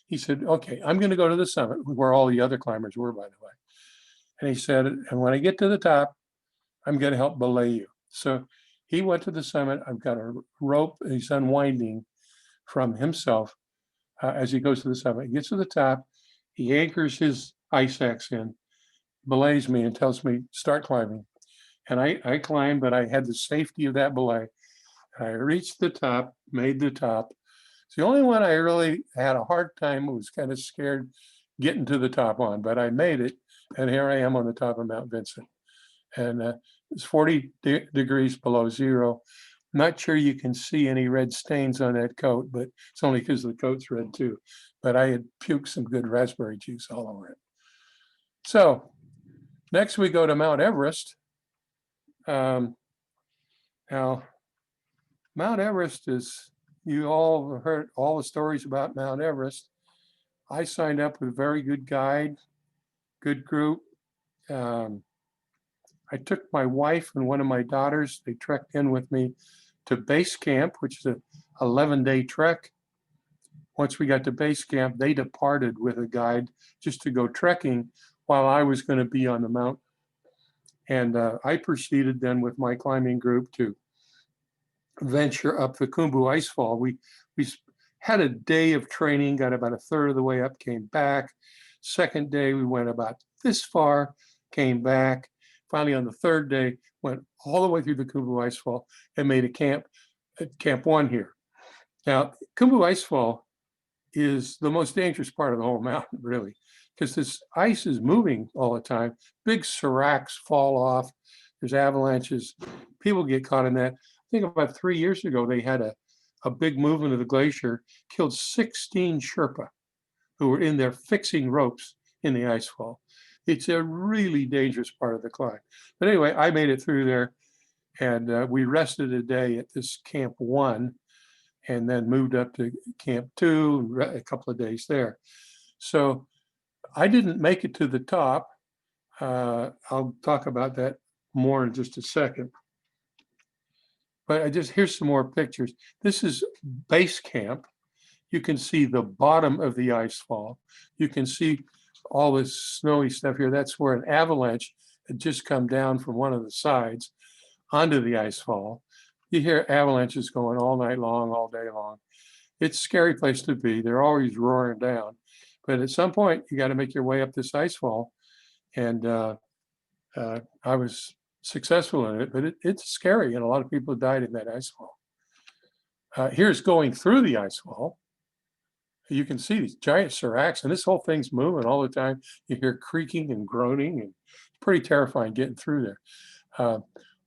He said, okay, I'm going to go to the summit where all the other climbers were, by the way. And he said, and when I get to the top, I'm going to help belay you. So he went to the summit. I've got a rope he's unwinding from himself as he goes to the summit. He gets to the top. He anchors his ice axe in, belays me and tells me, start climbing. And I climbed, but I had the safety of that belay. I reached the top, made the top. It's the only one I really had a hard time, was kind of scared getting to the top on, but I made it. And here I am on the top of Mount Vincent. And it's 40 degrees below zero. Not sure you can see any red stains on that coat, but it's only because the coat's red too. But I had puked some good raspberry juice all over it. So next we go to Mount Everest. Now, Mount Everest is, you all heard all the stories about Mount Everest. I signed up with a very good guide, good group. I took my wife and one of my daughters. They trekked in with me to base camp, which is an 11-day trek. Once we got to base camp, they departed with a guide just to go trekking while I was going to be on the mountain. And I proceeded then with my climbing group to venture up the Khumbu Icefall. We had a day of training, got about a third of the way up, came back. Second day, we went about this far, came back. Finally, on the third day, went all the way through the Khumbu Icefall and made a camp at Camp 1 here. Now, Khumbu Icefall is the most dangerous part of the whole mountain, really, because this ice is moving all the time. Big seracs fall off. There's avalanches. People get caught in that. I think about 3 years ago, they had a big movement of the glacier, killed 16 Sherpa who were in there fixing ropes in the icefall. It's a really dangerous part of the climb. But anyway, I made it through there, and we rested a day at this Camp 1 and then moved up to Camp 2, a couple of days there. So I didn't make it to the top. I'll talk about that more in just a second. But here's some more pictures. This is base camp. You can see the bottom of the ice fall. You can see all this snowy stuff here. That's where an avalanche had just come down from one of the sides onto the ice fall. You hear avalanches going all night long, all day long. It's a scary place to be. They're always roaring down. But at some point, you got to make your way up this ice fall. And I was successful in it, but it's scary. And a lot of people died in that ice fall. Here's going through the ice fall. You can see these giant seracs, and this whole thing's moving all the time. You hear creaking and groaning, and it's pretty terrifying getting through there.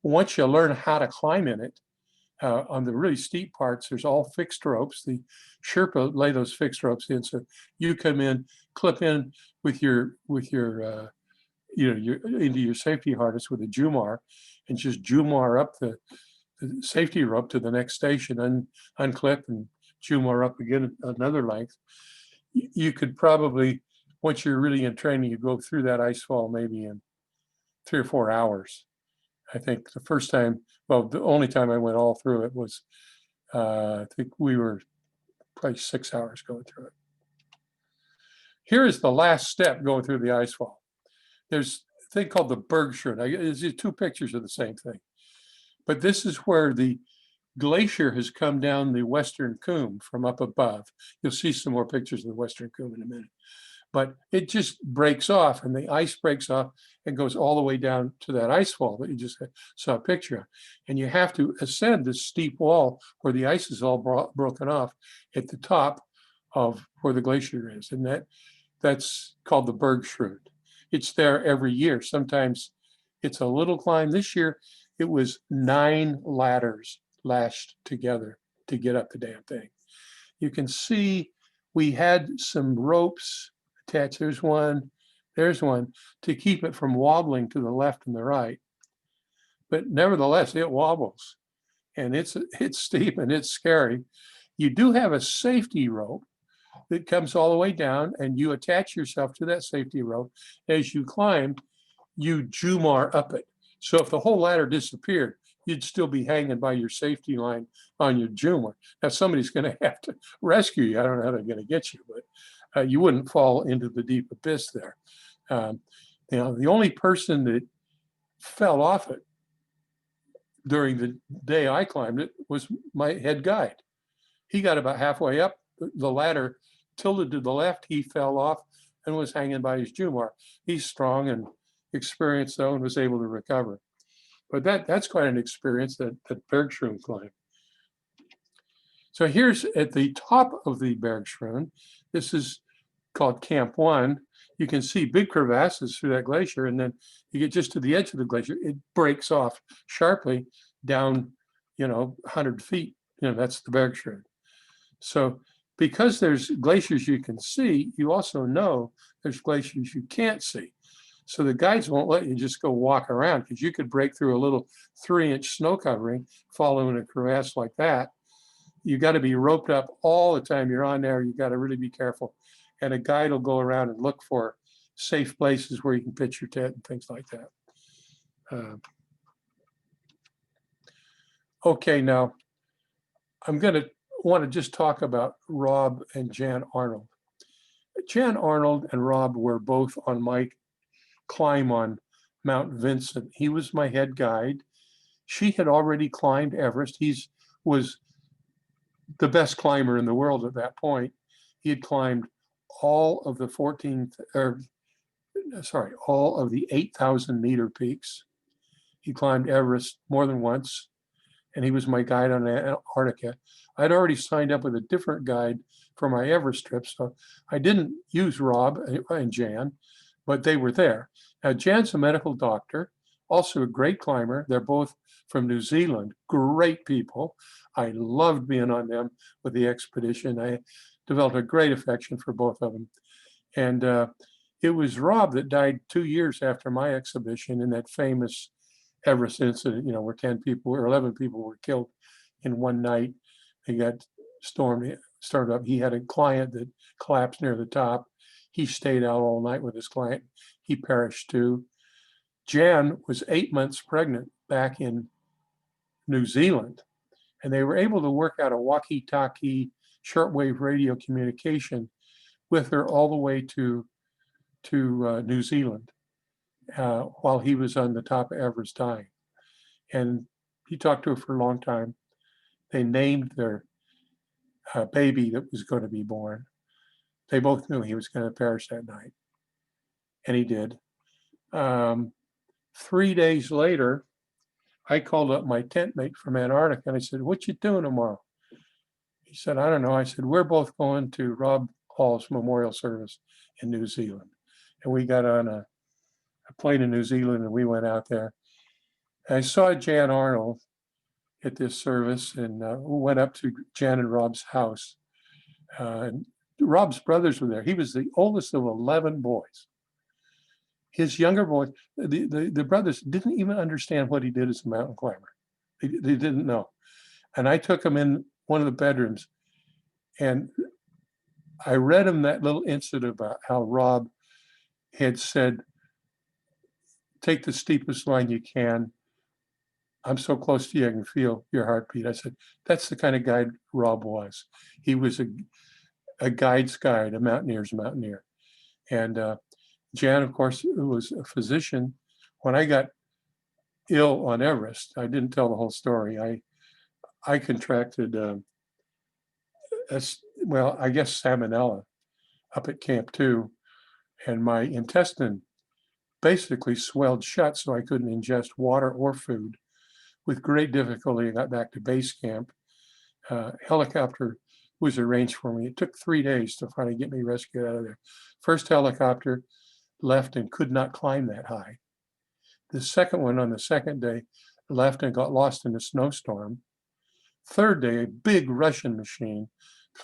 Once you learn how to climb in it, on the really steep parts, there's all fixed ropes. The Sherpa lay those fixed ropes in, so you come in, clip in with your into your safety harness with a Jumar, and just Jumar up the safety rope to the next station, unclip and Jumar up again another length. You could probably, once you're really in training, you go through that ice fall maybe in 3 or 4 hours. I think the first time, well, the only time I went all through it was, I think we were probably 6 hours going through it. Here is the last step going through the ice fall. There's a thing called the Bergschrund. There's 2 pictures of the same thing. But this is where the glacier has come down the Western Cwm from up above. You'll see some more pictures of the Western Cwm in a minute. But it just breaks off, and the ice breaks off and goes all the way down to that ice wall that you just saw a picture of. And you have to ascend this steep wall where the ice is all broken off at the top of where the glacier is. And that's called the Bergschrund. It's there every year. Sometimes it's a little climb. This year, it was 9 ladders lashed together to get up the damn thing. You can see we had some ropes attached. There's one to keep it from wobbling to the left and the right. But nevertheless, it wobbles, and it's steep and it's scary. You do have a safety rope that comes all the way down, and you attach yourself to that safety rope. As you climb, you Jumar up it. So if the whole ladder disappeared, you'd still be hanging by your safety line on your Jumar. Now somebody's going to have to rescue you. I don't know how they're going to get you, but you wouldn't fall into the deep abyss there. The only person that fell off it during the day I climbed it was my head guide. He got about halfway up the ladder, tilted to the left, he fell off and was hanging by his Jumar. He's strong and experienced though, and was able to recover. But that's quite an experience, that Bergschrund climb. So here's at the top of the Bergschrund. This is called Camp 1. You can see big crevasses through that glacier, and then you get just to the edge of the glacier, it breaks off sharply down 100 feet, that's the Bergstrom. So because there's glaciers you can see, you also know there's glaciers you can't see. So the guides won't let you just go walk around because you could break through a little 3-inch snow covering, follow in a crevasse like that. You got to be roped up all the time you're on there. You got to really be careful. And a guide will go around and look for safe places where you can pitch your tent and things like that. Okay, now I'm going to want to just talk about Rob and Jan Arnold. Jan Arnold and Rob were both on my climb on Mount Vincent. He was my head guide. She had already climbed Everest. Was the best climber in the world at that point. He had climbed all of the all of the 8,000 meter peaks. He climbed Everest more than once, and he was my guide on Antarctica. I'd already signed up with a different guide for my Everest trip, so I didn't use Rob and Jan, but they were there. Now, Jan's a medical doctor, also a great climber. They're both from New Zealand, great people. I loved being on them with the expedition. I developed a great affection for both of them. And it was Rob that died 2 years after my exhibition in that famous Everest incident, where 10 people or 11 people were killed in one night. They got stormed up. He had a client that collapsed near the top. He stayed out all night with his client. He perished too. Jan was 8 months pregnant back in New Zealand, and they were able to work out a walkie-talkie shortwave radio communication with her all the way to New Zealand while he was on the top of Everest dying. And he talked to her for a long time. They named their baby that was going to be born. They both knew he was going to perish that night, and he did. 3 days later, I called up my tent mate from Antarctica and I said, "What you doing tomorrow?" He said, "I don't know." I said, "We're both going to Rob Hall's memorial service in New Zealand." And we got on a plane in New Zealand and we went out there. I saw Jan Arnold at this service and we went up to Jan and Rob's house. And Rob's brothers were there. He was the oldest of 11 boys. His younger boys, the brothers didn't even understand what he did as a mountain climber. They didn't know. And I took him in one of the bedrooms and I read him that little incident about how Rob had said, "Take the steepest line you can. I'm so close to you, I can feel your heartbeat." I said, that's the kind of guide Rob was. He was a guide's guide, a mountaineer's mountaineer. And Jan, of course, was a physician. When I got ill on Everest, I didn't tell the whole story. I contracted, I guess salmonella up at Camp 2, and my intestine basically swelled shut so I couldn't ingest water or food. With great difficulty, I got back to base camp. Helicopter was arranged for me. It took 3 days to finally get me rescued out of there. First helicopter left and could not climb that high. The second one on the second day left and got lost in a snowstorm. Third day, a big Russian machine,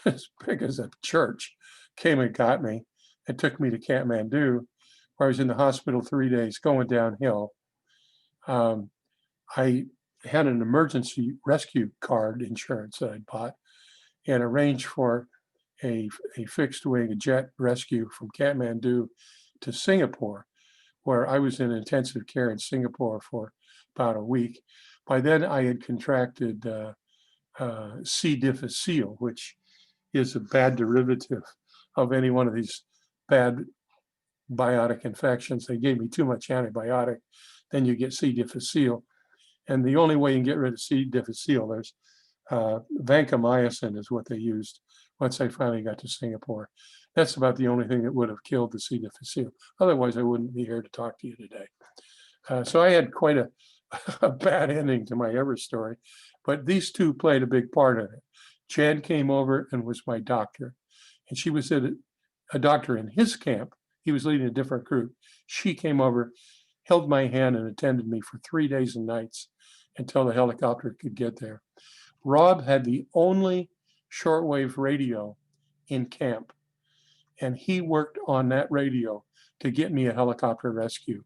as big as a church, came and got me and took me to Kathmandu, where I was in the hospital 3 days going downhill. I had an emergency rescue card insurance that I'd bought and arranged for a fixed wing, a jet rescue from Kathmandu to Singapore, where I was in intensive care in Singapore for about a week. By then I had contracted C. difficile, which is a bad derivative of any one of these bad biotic infections. They gave me too much antibiotic, then you get C. difficile. And the only way you can get rid of C. difficile, there's vancomycin is what they used once I finally got to Singapore. That's about the only thing that would have killed the C. difficile. Otherwise, I wouldn't be here to talk to you today. So I had quite a bad ending to my Everest story, but these two played a big part in it. Jan came over and was my doctor, and she was a doctor in his camp. He was leading a different group. She came over, held my hand and attended me for 3 days and nights until the helicopter could get there. Rob had the only shortwave radio in camp, and he worked on that radio to get me a helicopter rescue.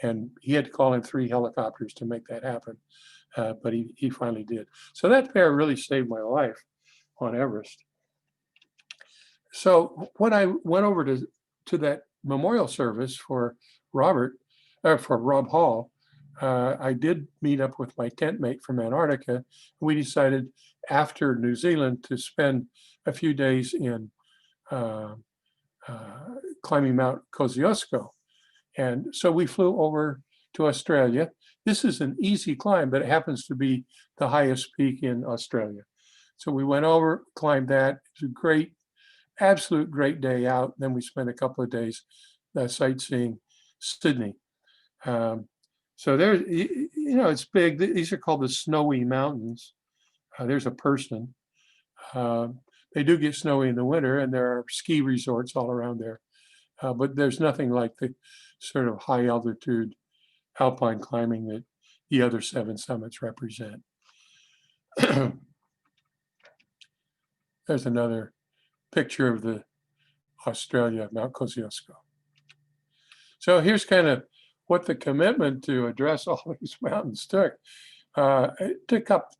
And he had to call in 3 helicopters to make that happen, but he finally did. So that pair really saved my life on Everest. So when I went over to that memorial service for Robert, for Rob Hall, I did meet up with my tent mate from Antarctica. We decided after New Zealand to spend a few days in climbing Mount Kosciuszko. And so we flew over to Australia. This is an easy climb, but it happens to be the highest peak in Australia. So we went over, climbed that. It's a great, absolute great day out. Then we spent a couple of days sightseeing Sydney. So there's, it's big. These are called the Snowy Mountains. There's a person. They do get snowy in the winter, and there are ski resorts all around there. But there's nothing like the sort of high altitude alpine climbing that the other 7 summits represent. There's another picture of the Australia, Mount Kosciuszko. So here's kind of what the commitment to address all these mountains took. It took up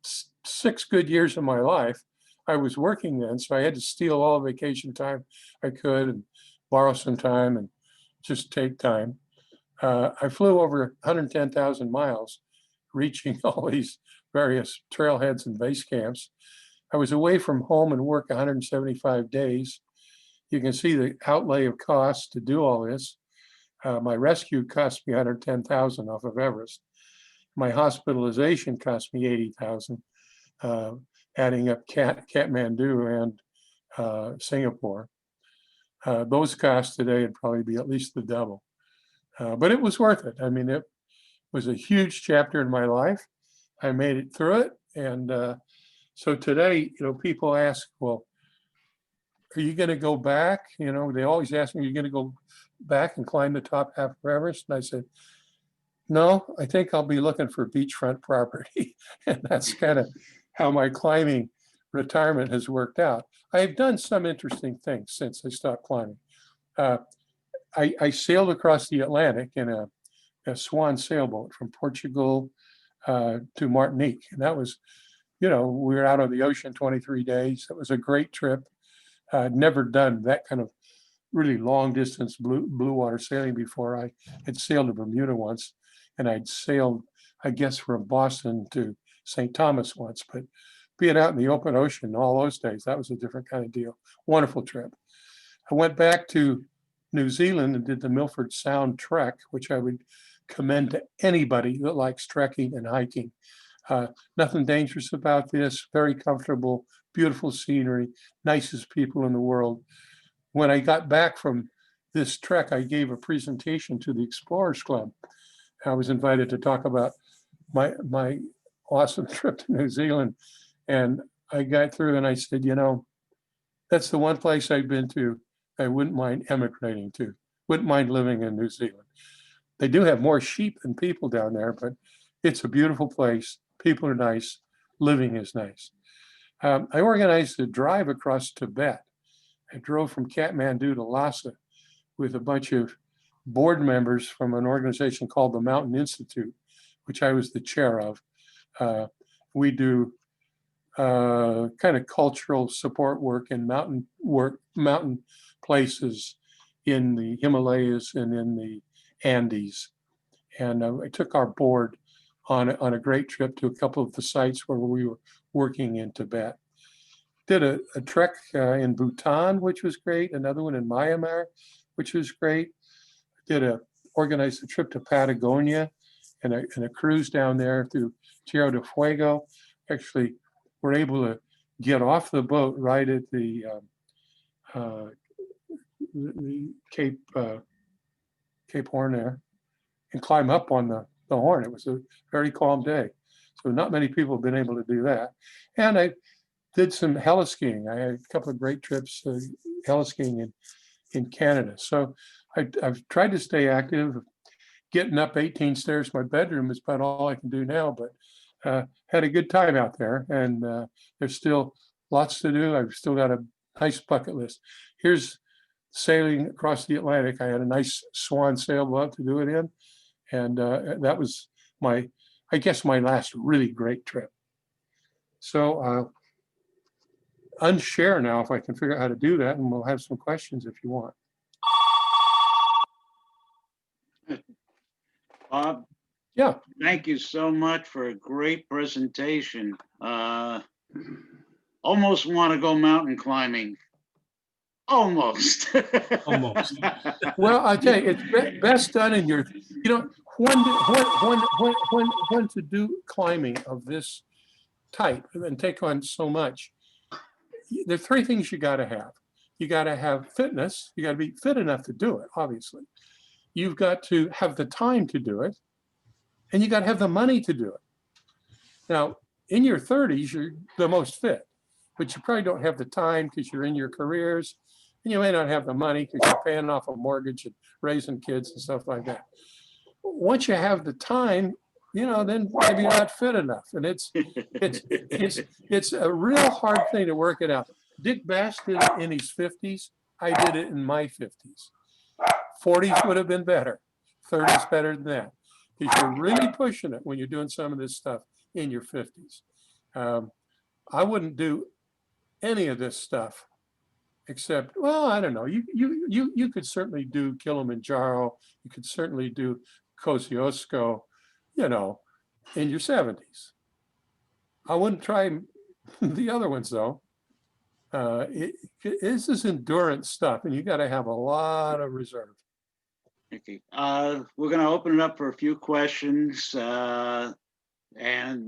6 good years of my life. I was working then, so I had to steal all the vacation time I could and borrow some time and just take time. I flew over 110,000 miles, reaching all these various trailheads and base camps. I was away from home and work 175 days. You can see the outlay of costs to do all this. My rescue cost me 110,000 off of Everest. My hospitalization cost me 80,000, adding up Kathmandu and Singapore. Those costs today would probably be at least the double. But it was worth it. I mean, it was a huge chapter in my life. I made it through it. And so today, people ask, well, are you going to go back? They always ask me, are you going to go back and climb the top half of Everest? And I said, no, I think I'll be looking for beachfront property. And that's kind of how my climbing retirement has worked out. I've done some interesting things since I stopped climbing. I sailed across the Atlantic in a swan sailboat from Portugal to Martinique. And that was, we were out on the ocean 23 days. It was a great trip. I'd never done that kind of really long distance blue water sailing before. I had sailed to Bermuda once, and I'd sailed, I guess, from Boston to St. Thomas once. But being out in the open ocean all those days, that was a different kind of deal. Wonderful trip. I went back to New Zealand and did the Milford Sound Trek, which I would commend to anybody that likes trekking and hiking. Nothing dangerous about this, very comfortable, beautiful scenery, nicest people in the world. When I got back from this trek, I gave a presentation to the Explorers Club. I was invited to talk about my awesome trip to New Zealand. And I got through and I said, that's the one place I've been to I wouldn't mind emigrating to, wouldn't mind living in New Zealand. They do have more sheep than people down there, but it's a beautiful place. People are nice. Living is nice. I organized a drive across Tibet. I drove from Kathmandu to Lhasa with a bunch of board members from an organization called the Mountain Institute, which I was the chair of. We do kind of cultural support work and mountain places in the Himalayas and in the Andes. And I took our board on a great trip to a couple of the sites where we were working in Tibet. Did a trek in Bhutan, which was great. Another one in Myanmar, which was great. Organized a trip to Patagonia and a cruise down there through Tierra del Fuego. Actually, we're able to get off the boat right at the Cape Horn there and climb up on the Horn. It was a very calm day. So not many people have been able to do that. And I did some heliskiing. I had a couple of great trips heliskiing in Canada. So I've tried to stay active. Getting up 18 stairs to my bedroom is about all I can do now, but had a good time out there, and there's still lots to do. I've still got a nice bucket list. Here's sailing across the Atlantic. I had a nice swan sailboat to do it in, and that was I guess my last really great trip. So unshare now if I can figure out how to do that, and we'll have some questions if you want. Bob, Yeah. thank you so much for a great presentation. Almost want to go mountain climbing. Almost. Almost. Well, I tell you, it's best done in your, when to do climbing of this type and take on so much. There are three things you got to have. You got to have fitness. You got to be fit enough to do it, obviously. You've got to have the time to do it, and you got to have the money to do it. Now, in your 30s, you're the most fit, but you probably don't have the time because you're in your careers, and you may not have the money because you're paying off a mortgage and raising kids and stuff like that. Once you have the time, then maybe you're not fit enough, and it's a real hard thing to work it out. Dick Bass did it in his 50s. I did it in my 50s. 40s would have been better. 30s better than that. Because you're really pushing it when you're doing some of this stuff in your 50s. I wouldn't do any of this stuff except, well, I don't know. You could certainly do Kilimanjaro. You could certainly do Kosciuszko, in your 70s. I wouldn't try the other ones though. This is endurance stuff, and you got to have a lot of reserve. Okay, we're going to open it up for a few questions. And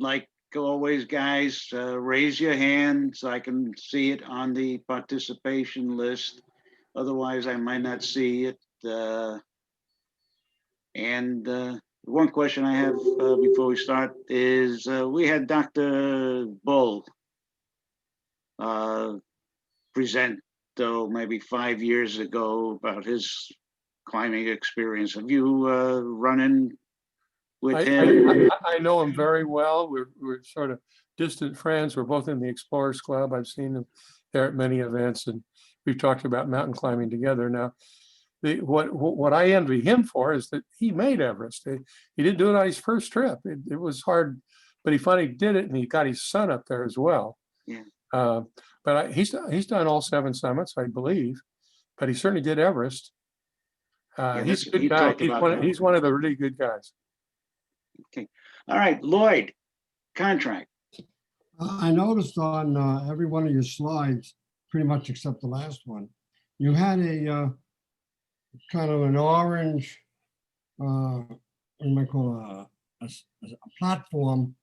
like always, guys, raise your hand so I can see it on the participation list. Otherwise, I might not see it. One question I have before we start is, we had Dr. Bull present, maybe 5 years ago about his climbing experience. Have you run in with him? I know him very well. We're sort of distant friends. We're both in the Explorers Club. I've seen him there at many events, and we've talked about mountain climbing together. Now, what I envy him for is that he made Everest. He didn't do it on his first trip. It was hard, but he finally did it, and he got his son up there as well. Yeah. But he's done all 7 summits, I believe, but he certainly did Everest. He's a good guy. He's one of the really good guys. Okay. All right, Lloyd, contract. I noticed on every one of your slides, pretty much except the last one, you had a kind of an orange, what you might call a platform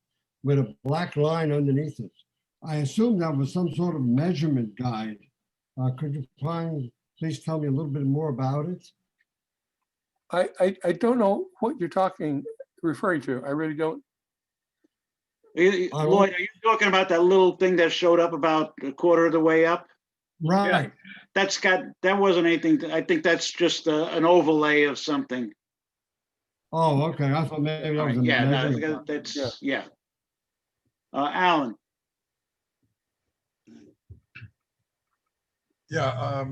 with a black line underneath it. I assume that was some sort of measurement guide. Could you please tell me a little bit more about it? I don't know what you're referring to. I really don't. Lloyd, are you talking about that little thing that showed up about a quarter of the way up? Right. That wasn't anything. I think that's just an overlay of something. Oh, okay. I thought maybe that was a measurement guide. Yeah. Alan. Yeah,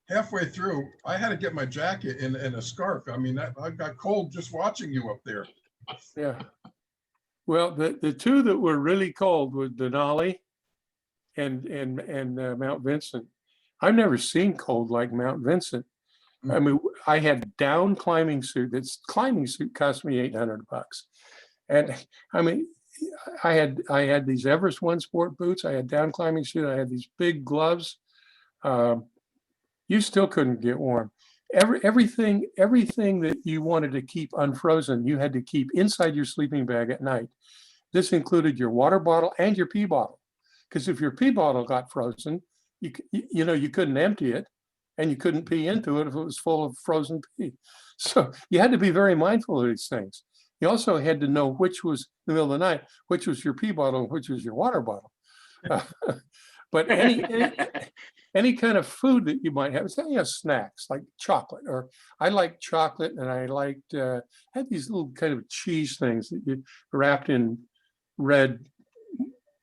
halfway through, I had to get my jacket and a scarf. I mean, I got cold just watching you up there. Yeah. Well, the two that were really cold were Denali and Mount Vincent. I've never seen cold like Mount Vincent. I mean, I had down climbing suit. This climbing suit cost me $800, and I mean, I had these Everest One Sport boots. I had down climbing suit. I had these big gloves. You still couldn't get warm. Everything that you wanted to keep unfrozen, you had to keep inside your sleeping bag at night. This included your water bottle and your pee bottle, because if your pee bottle got frozen, you couldn't empty it, and you couldn't pee into it if it was full of frozen pee. So you had to be very mindful of these things. You also had to know which was in the middle of the night, which was your pee bottle and which was your water bottle. But any kind of food that you might have, snacks like chocolate, or I liked chocolate, and I liked had these little kind of cheese things that you wrapped in red,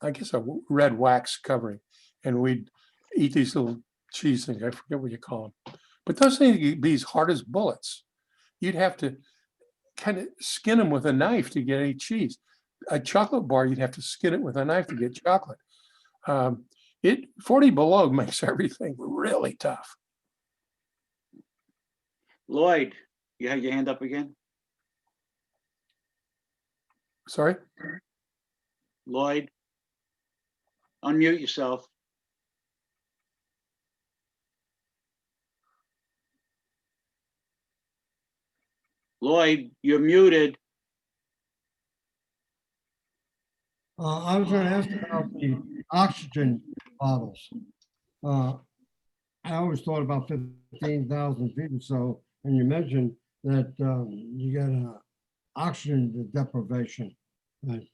I guess a red wax covering, and we'd eat these little cheese things. I forget what you call them, but those things would be as hard as bullets. You'd have to kind of skin them with a knife to get any cheese. A chocolate bar, you'd have to skin it with a knife to get chocolate. It 40 below makes everything really tough. Lloyd, you had your hand up again? Sorry? Lloyd? Unmute yourself. Lloyd, you're muted. I was going to ask about the oxygen bottles. I always thought about 15,000 feet or so, and you mentioned that you get oxygen deprivation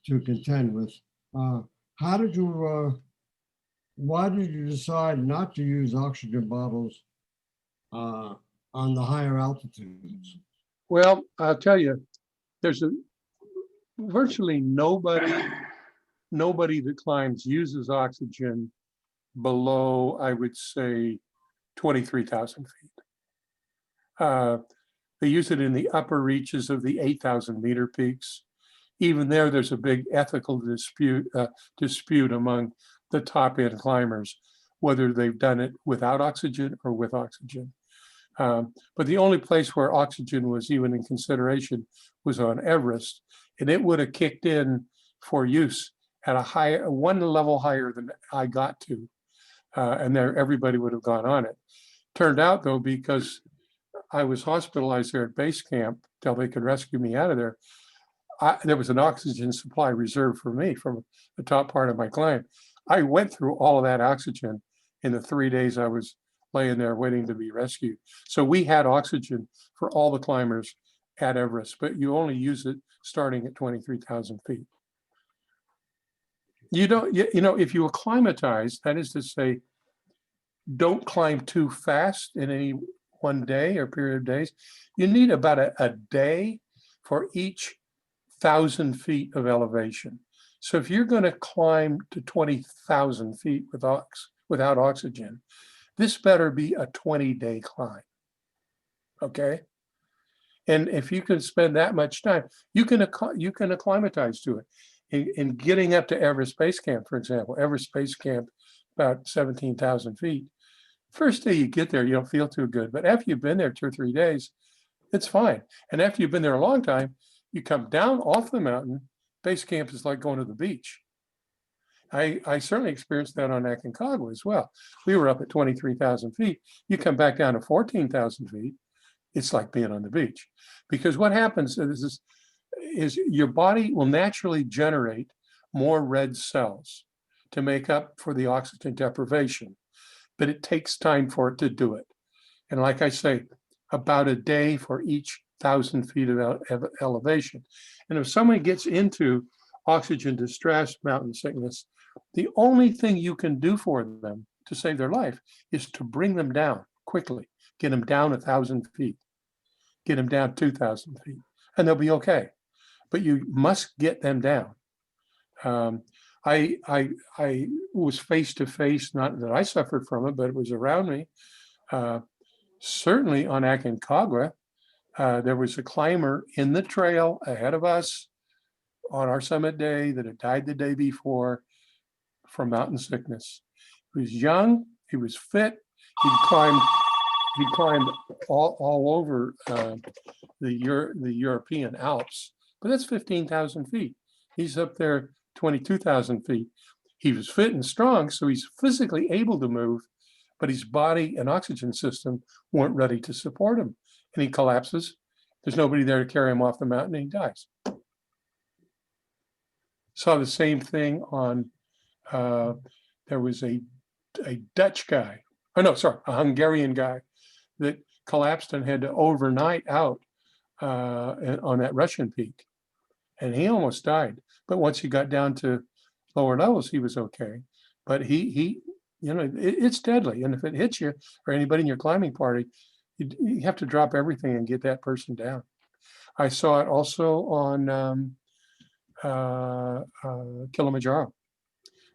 to contend with. How did you, why did you decide not to use oxygen bottles on the higher altitudes? Well, I'll tell you, there's virtually nobody that climbs uses oxygen below, I would say, 23,000 feet. They use it in the upper reaches of the 8,000 meter peaks. Even there's a big ethical dispute among the top end climbers, whether they've done it without oxygen or with oxygen. But the only place where oxygen was even in consideration was on Everest, and it would have kicked in for use at one level higher than I got to, and there everybody would have gone on it. Turned out though, because I was hospitalized there at base camp till they could rescue me out of there, there was an oxygen supply reserved for me from the top part of my climb. I went through all of that oxygen in the 3 days I was laying there waiting to be rescued. So we had oxygen for all the climbers at Everest, but you only use it starting at 23,000 feet. You don't, if you acclimatize, that is to say, don't climb too fast in any one day or period of days. You need about a day for each 1,000 feet of elevation. So if you're going to climb to 20,000 feet without oxygen, this better be a 20-day climb, okay? And if you can spend that much time, you can acclimatize to it. In getting up to Everest Base Camp, for example, Everest Base Camp, about 17,000 feet. First day you get there, you don't feel too good, but after you've been there 2 or 3 days, it's fine. And after you've been there a long time, you come down off the mountain, base camp is like going to the beach. I certainly experienced that on Aconcagua as well. We were up at 23,000 feet. You come back down to 14,000 feet, it's like being on the beach. Because what happens is your body will naturally generate more red cells to make up for the oxygen deprivation, but it takes time for it to do it. And like I say, about a day for each 1,000 feet of elevation. And if someone gets into oxygen distress, mountain sickness, the only thing you can do for them to save their life is to bring them down quickly, get them down 1,000 feet, get them down 2,000 feet, and they'll be okay. But you must get them down. I was face to face, not that I suffered from it, but it was around me. Certainly on Aconcagua, there was a climber in the trail ahead of us on our summit day that had died the day before from mountain sickness. He was young, he was fit, he'd climbed all over the European Alps, but that's 15,000 feet. He's up there 22,000 feet. He was fit and strong, so he's physically able to move, but his body and oxygen system weren't ready to support him. And he collapses. There's nobody there to carry him off the mountain, and he dies. Saw the same thing on, there was a Dutch guy, a Hungarian guy that collapsed and had to overnight out on that Russian peak. And he almost died. But once he got down to lower levels, he was okay. But it's deadly. And if it hits you or anybody in your climbing party, you have to drop everything and get that person down. I saw it also on Kilimanjaro.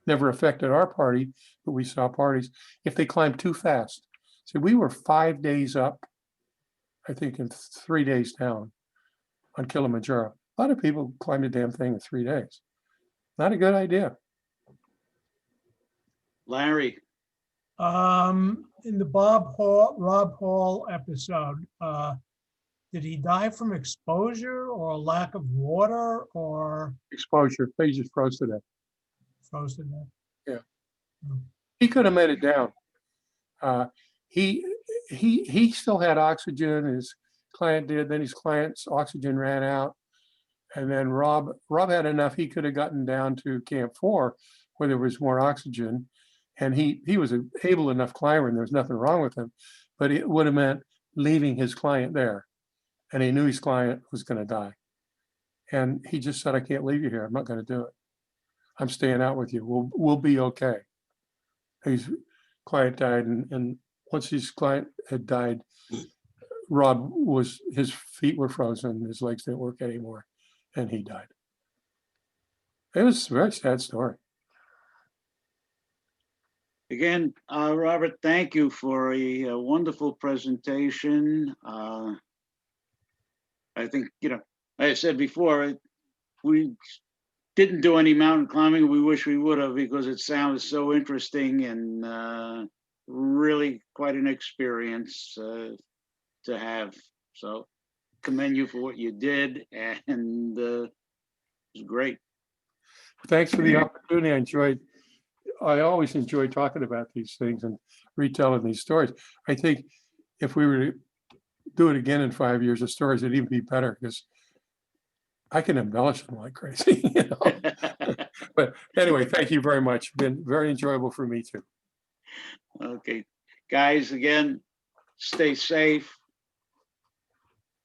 Never affected our party, but we saw parties if they climbed too fast. So we were 5 days up, I think, and 3 days down on Kilimanjaro. A lot of people climb the damn thing in 3 days. Not a good idea. Larry, In the Rob Hall episode, did he die from exposure or lack of water or Exposure, they just froze to death. frozen there? He could have made it down. He still had oxygen. His client did. Then his client's oxygen ran out, and then Rob had enough. He could have gotten down to Camp 4, where there was more oxygen, and he was an able enough climber, and there was nothing wrong with him. But it would have meant leaving his client there, and he knew his client was going to die, and he just said, "I can't leave you here. I'm not going to do it. I'm staying out with you. We'll be okay." His client died, and once his client had died, his feet were frozen, his legs didn't work anymore, and he died. It was a very sad story. again, Robert, thank you for a wonderful presentation. I think, like I said before, we didn't do any mountain climbing. We wish we would have, because it sounds so interesting and really quite an experience to have. So commend you for what you did, and it was great. Thanks for the opportunity. I always enjoy talking about these things and retelling these stories. I think if we were to do it again in 5 years, the stories would even be better, because I can embellish them like crazy. But anyway, thank you very much. Been very enjoyable for me too. Okay, guys, again, stay safe,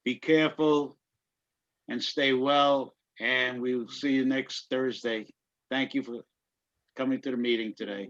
be careful, and stay well, and we will see you next Thursday. Thank you for coming to the meeting today.